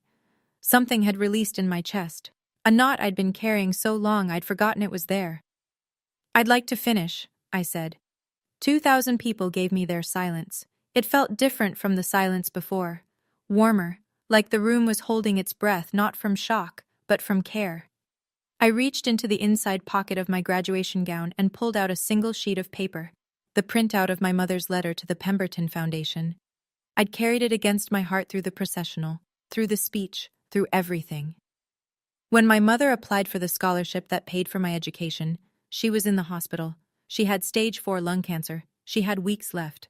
Something had released in my chest, a knot I'd been carrying so long I'd forgotten it was there. I'd like to finish, I said. 2,000 people gave me their silence. It felt different from the silence before, warmer, like the room was holding its breath not from shock, but from care. I reached into the inside pocket of my graduation gown and pulled out a single sheet of paper, the printout of my mother's letter to the Pemberton Foundation. I'd carried it against my heart through the processional, through the speech, through everything. When my mother applied for the scholarship that paid for my education, she was in the hospital. She had stage 4 lung cancer. She had weeks left.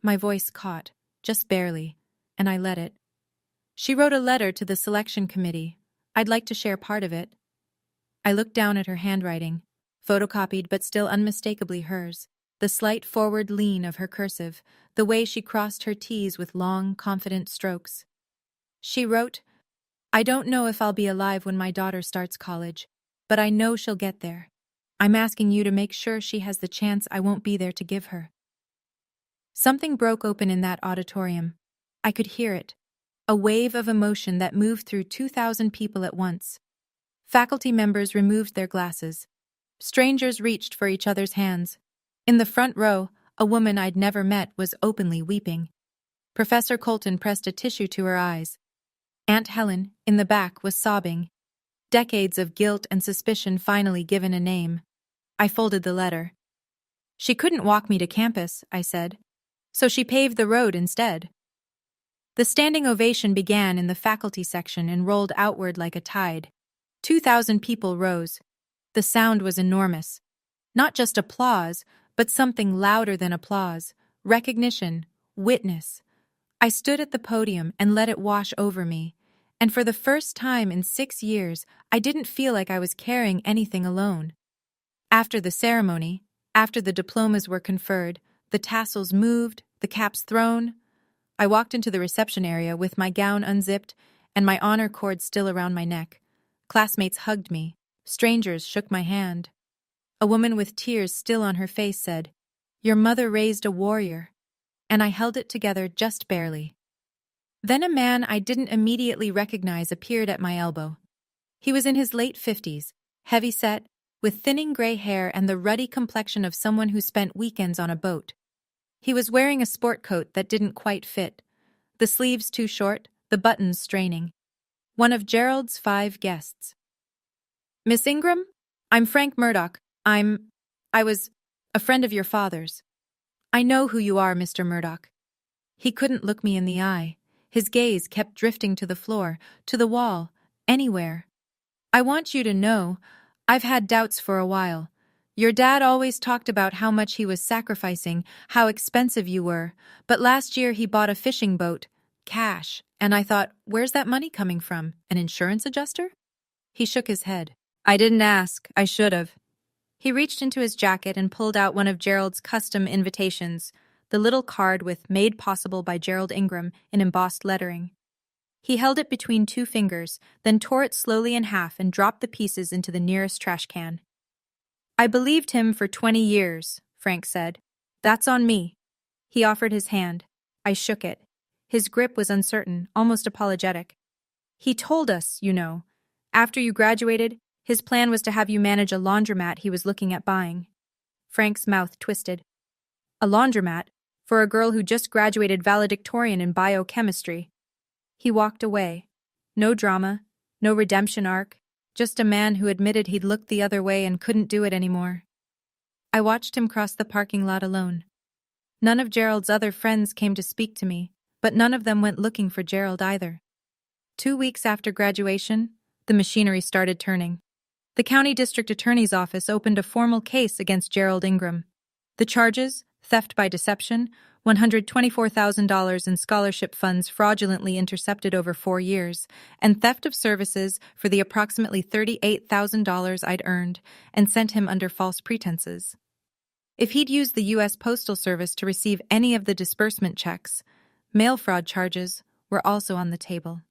My voice caught, just barely, and I let it. She wrote a letter to the selection committee. I'd like to share part of it. I looked down at her handwriting, photocopied but still unmistakably hers, the slight forward lean of her cursive, the way she crossed her T's with long, confident strokes. She wrote, I don't know if I'll be alive when my daughter starts college, but I know she'll get there. I'm asking you to make sure she has the chance I won't be there to give her. Something broke open in that auditorium. I could hear it, a wave of emotion that moved through 2,000 people at once. Faculty members removed their glasses. Strangers reached for each other's hands. In the front row, a woman I'd never met was openly weeping. Professor Colton pressed a tissue to her eyes. Aunt Helen, in the back, was sobbing. Decades of guilt and suspicion finally given a name. I folded the letter. She couldn't walk me to campus, I said. So she paved the road instead. The standing ovation began in the faculty section and rolled outward like a tide. 2,000 people rose. The sound was enormous. Not just applause, but something louder than applause. Recognition. Witness. I stood at the podium and let it wash over me. And for the first time in 6 years, I didn't feel like I was carrying anything alone. After the ceremony, after the diplomas were conferred, the tassels moved, the caps thrown, I walked into the reception area with my gown unzipped and my honor cord still around my neck. Classmates hugged me. Strangers shook my hand. A woman with tears still on her face said, "Your mother raised a warrior." And I held it together just barely. Then a man I didn't immediately recognize appeared at my elbow. He was in his late 50s, heavy-set, with thinning gray hair and the ruddy complexion of someone who spent weekends on a boat. He was wearing a sport coat that didn't quite fit, the sleeves too short, the buttons straining. One of Gerald's 5 guests. "Miss Ingram? I'm Frank Murdoch. I was a friend of your father's." "I know who you are, Mr. Murdoch." He couldn't look me in the eye. His gaze kept drifting to the floor, to the wall, anywhere. "I want you to know, I've had doubts for a while. Your dad always talked about how much he was sacrificing, how expensive you were, but last year he bought a fishing boat, cash, and I thought, where's that money coming from? An insurance adjuster?" He shook his head. "I didn't ask. I should have." He reached into his jacket and pulled out one of Gerald's custom invitations, the little card with "Made Possible by Gerald Ingram" in embossed lettering. He held it between 2 fingers, then tore it slowly in half and dropped the pieces into the nearest trash can. "I believed him for 20 years, Frank said. "That's on me." He offered his hand. I shook it. His grip was uncertain, almost apologetic. "He told us, you know. After you graduated, his plan was to have you manage a laundromat he was looking at buying." Frank's mouth twisted. A laundromat? For a girl who just graduated valedictorian in biochemistry. He walked away. No drama, no redemption arc, just a man who admitted he'd looked the other way and couldn't do it anymore. I watched him cross the parking lot alone. None of Gerald's other friends came to speak to me, but none of them went looking for Gerald either. 2 weeks after graduation, the machinery started turning. The county district attorney's office opened a formal case against Gerald Ingram. The charges: theft by deception, $124,000 in scholarship funds fraudulently intercepted over 4 years, and theft of services for the approximately $38,000 I'd earned and sent him under false pretenses. If he'd used the U.S. Postal Service to receive any of the disbursement checks, mail fraud charges were also on the table.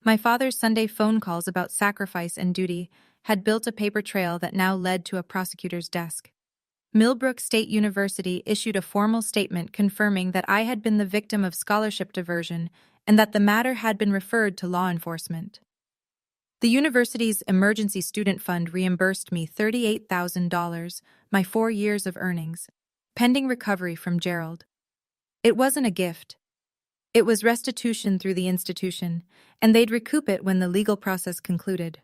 My father's Sunday phone calls about sacrifice and duty had built a paper trail that now led to a prosecutor's desk. Millbrook State University issued a formal statement confirming that I had been the victim of scholarship diversion and that the matter had been referred to law enforcement. The university's emergency student fund reimbursed me $38,000, my 4 years of earnings, pending recovery from Gerald. It wasn't a gift. It was restitution through the institution, and they'd recoup it when the legal process concluded.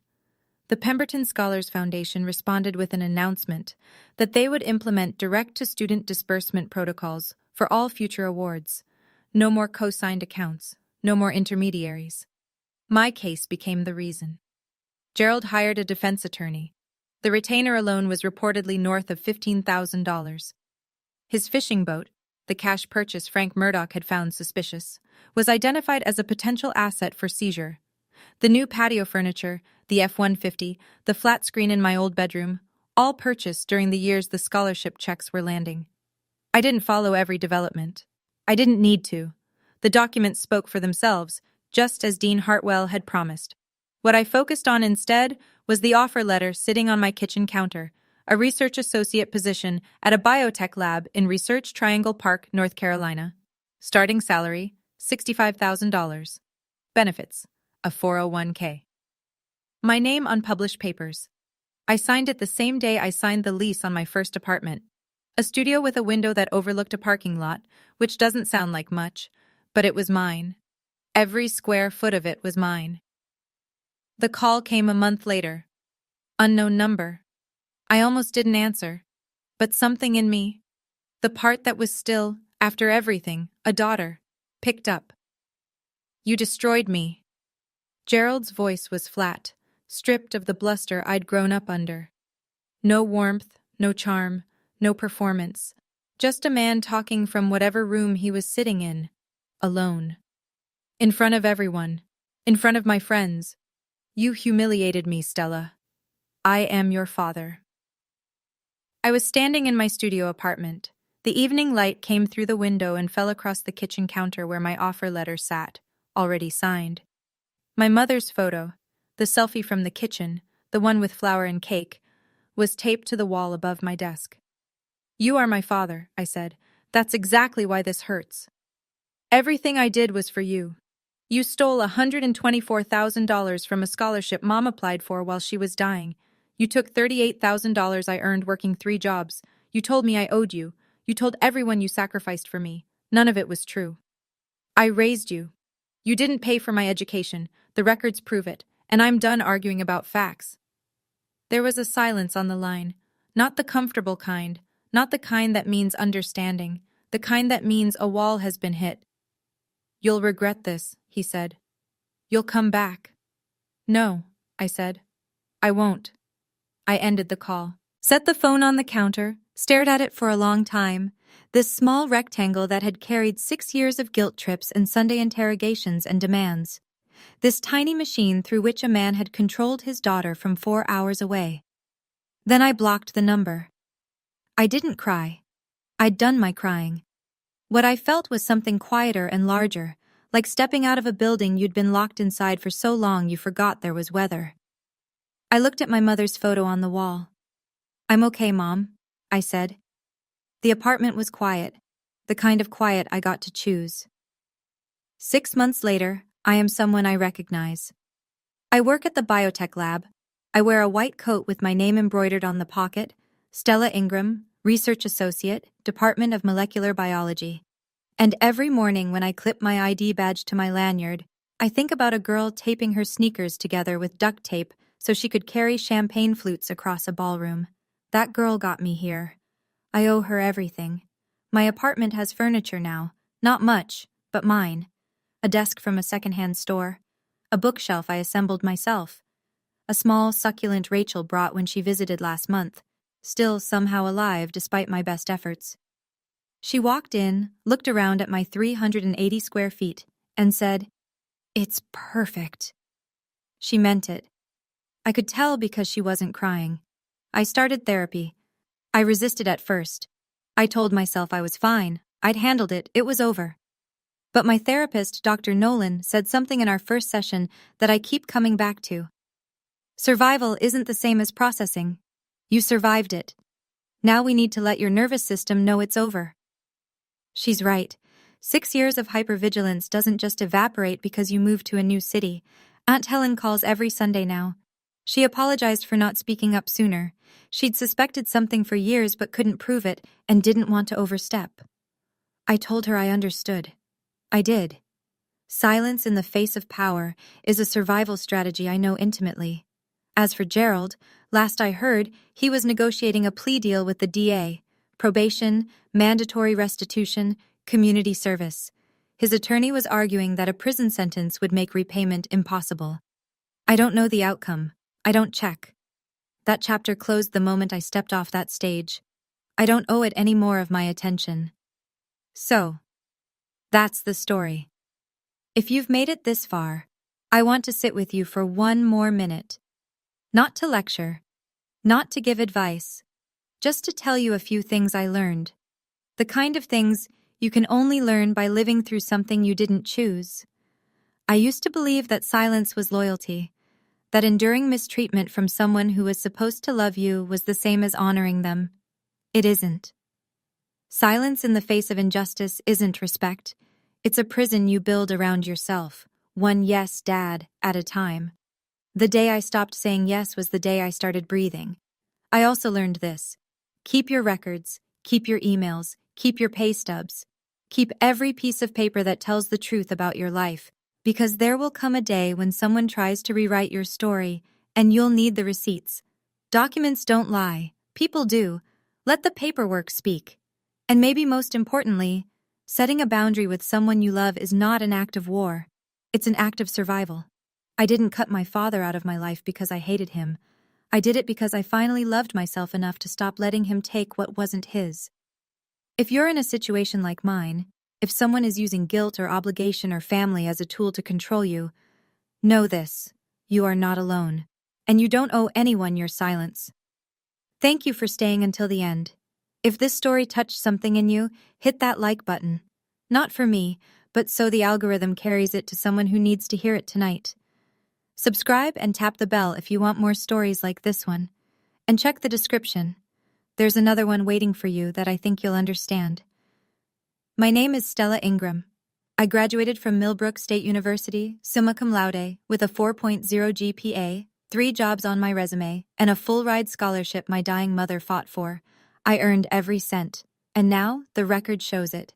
The Pemberton Scholars Foundation responded with an announcement that they would implement direct-to-student disbursement protocols for all future awards. No more co-signed accounts, no more intermediaries. My case became the reason. Gerald hired a defense attorney. The retainer alone was reportedly north of $15,000. His fishing boat, the cash purchase Frank Murdoch had found suspicious, was identified as a potential asset for seizure. The new patio furniture, the F-150, the flat screen in my old bedroom, all purchased during the years the scholarship checks were landing. I didn't follow every development. I didn't need to. The documents spoke for themselves, just as Dean Hartwell had promised. What I focused on instead was the offer letter sitting on my kitchen counter, a research associate position at a biotech lab in Research Triangle Park, North Carolina. Starting salary, $65,000. Benefits: a 401k. My name on published papers. I signed it the same day I signed the lease on my first apartment. A studio with a window that overlooked a parking lot, which doesn't sound like much, but it was mine. Every square foot of it was mine. The call came a month later. Unknown number. I almost didn't answer. But something in me, the part that was still, after everything, a daughter, picked up. You destroyed me. Gerald's voice was flat, stripped of the bluster I'd grown up under. No warmth, no charm, no performance. Just a man talking from whatever room he was sitting in, alone. In front of everyone. In front of my friends. You humiliated me, Stella. I am your father. I was standing in my studio apartment. The evening light came through the window and fell across the kitchen counter where my offer letter sat, already signed. My mother's photo, the selfie from the kitchen, the one with flour and cake, was taped to the wall above my desk. You are my father, I said. That's exactly why this hurts. Everything I did was for you. You stole $124,000 from a scholarship Mom applied for while she was dying. You took $38,000 I earned working 3 jobs. You told me I owed you. You told everyone you sacrificed for me. None of it was true. I raised you. You didn't pay for my education. The records prove it, and I'm done arguing about facts. There was a silence on the line. Not the comfortable kind. Not the kind that means understanding. The kind that means a wall has been hit. You'll regret this, he said. You'll come back. No, I said. I won't. I ended the call. Set the phone on the counter, stared at it for a long time. This small rectangle that had carried 6 years of guilt trips and Sunday interrogations and demands. This tiny machine through which a man had controlled his daughter from 4 hours away. Then I blocked the number. I didn't cry. I'd done my crying. What I felt was something quieter and larger, like stepping out of a building you'd been locked inside for so long you forgot there was weather. I looked at my mother's photo on the wall. I'm okay, Mom, I said. The apartment was quiet, the kind of quiet I got to choose. 6 months later, I am someone I recognize. I work at the biotech lab. I wear a white coat with my name embroidered on the pocket, Stella Ingram, Research Associate, Department of Molecular Biology. And every morning when I clip my ID badge to my lanyard, I think about a girl taping her sneakers together with duct tape so she could carry champagne flutes across a ballroom. That girl got me here. I owe her everything. My apartment has furniture now, not much, but mine. A desk from a secondhand store, a bookshelf I assembled myself, a small succulent Rachel brought when she visited last month, still somehow alive despite my best efforts. She walked in, looked around at my 380 square feet, and said, "It's perfect." She meant it. I could tell because she wasn't crying. I started therapy. I resisted at first. I told myself I was fine. I'd handled it. It was over. But my therapist, Dr. Nolan, said something in our first session that I keep coming back to. Survival isn't the same as processing. You survived it. Now we need to let your nervous system know it's over. She's right. 6 years of hypervigilance doesn't just evaporate because you move to a new city. Aunt Helen calls every Sunday now. She apologized for not speaking up sooner. She'd suspected something for years but couldn't prove it and didn't want to overstep. I told her I understood. I did. Silence in the face of power is a survival strategy I know intimately. As for Gerald, last I heard, he was negotiating a plea deal with the DA. Probation, mandatory restitution, community service. His attorney was arguing that a prison sentence would make repayment impossible. I don't know the outcome. I don't check. That chapter closed the moment I stepped off that stage. I don't owe it any more of my attention. So, that's the story. If you've made it this far, I want to sit with you for 1 more minute. Not to lecture, not to give advice, just to tell you a few things I learned. The kind of things you can only learn by living through something you didn't choose. I used to believe that silence was loyalty, that enduring mistreatment from someone who was supposed to love you was the same as honoring them. It isn't. Silence in the face of injustice isn't respect. It's a prison you build around yourself, one yes, Dad, at a time. The day I stopped saying yes was the day I started breathing. I also learned this. Keep your records, keep your emails, keep your pay stubs. Keep every piece of paper that tells the truth about your life, because there will come a day when someone tries to rewrite your story, and you'll need the receipts. Documents don't lie. People do. Let the paperwork speak. And maybe most importantly, setting a boundary with someone you love is not an act of war. It's an act of survival. I didn't cut my father out of my life because I hated him. I did it because I finally loved myself enough to stop letting him take what wasn't his. If you're in a situation like mine, if someone is using guilt or obligation or family as a tool to control you, know this: you are not alone. And you don't owe anyone your silence. Thank you for staying until the end. If this story touched something in you, hit that like button. Not for me, but so the algorithm carries it to someone who needs to hear it tonight. Subscribe and tap the bell if you want more stories like this one. And check the description. There's another one waiting for you that I think you'll understand. My name is Stella Ingram. I graduated from Millbrook State University, summa cum laude, with a 4.0 GPA, 3 jobs on my resume, and a full-ride scholarship my dying mother fought for. I earned every cent, and now the record shows it.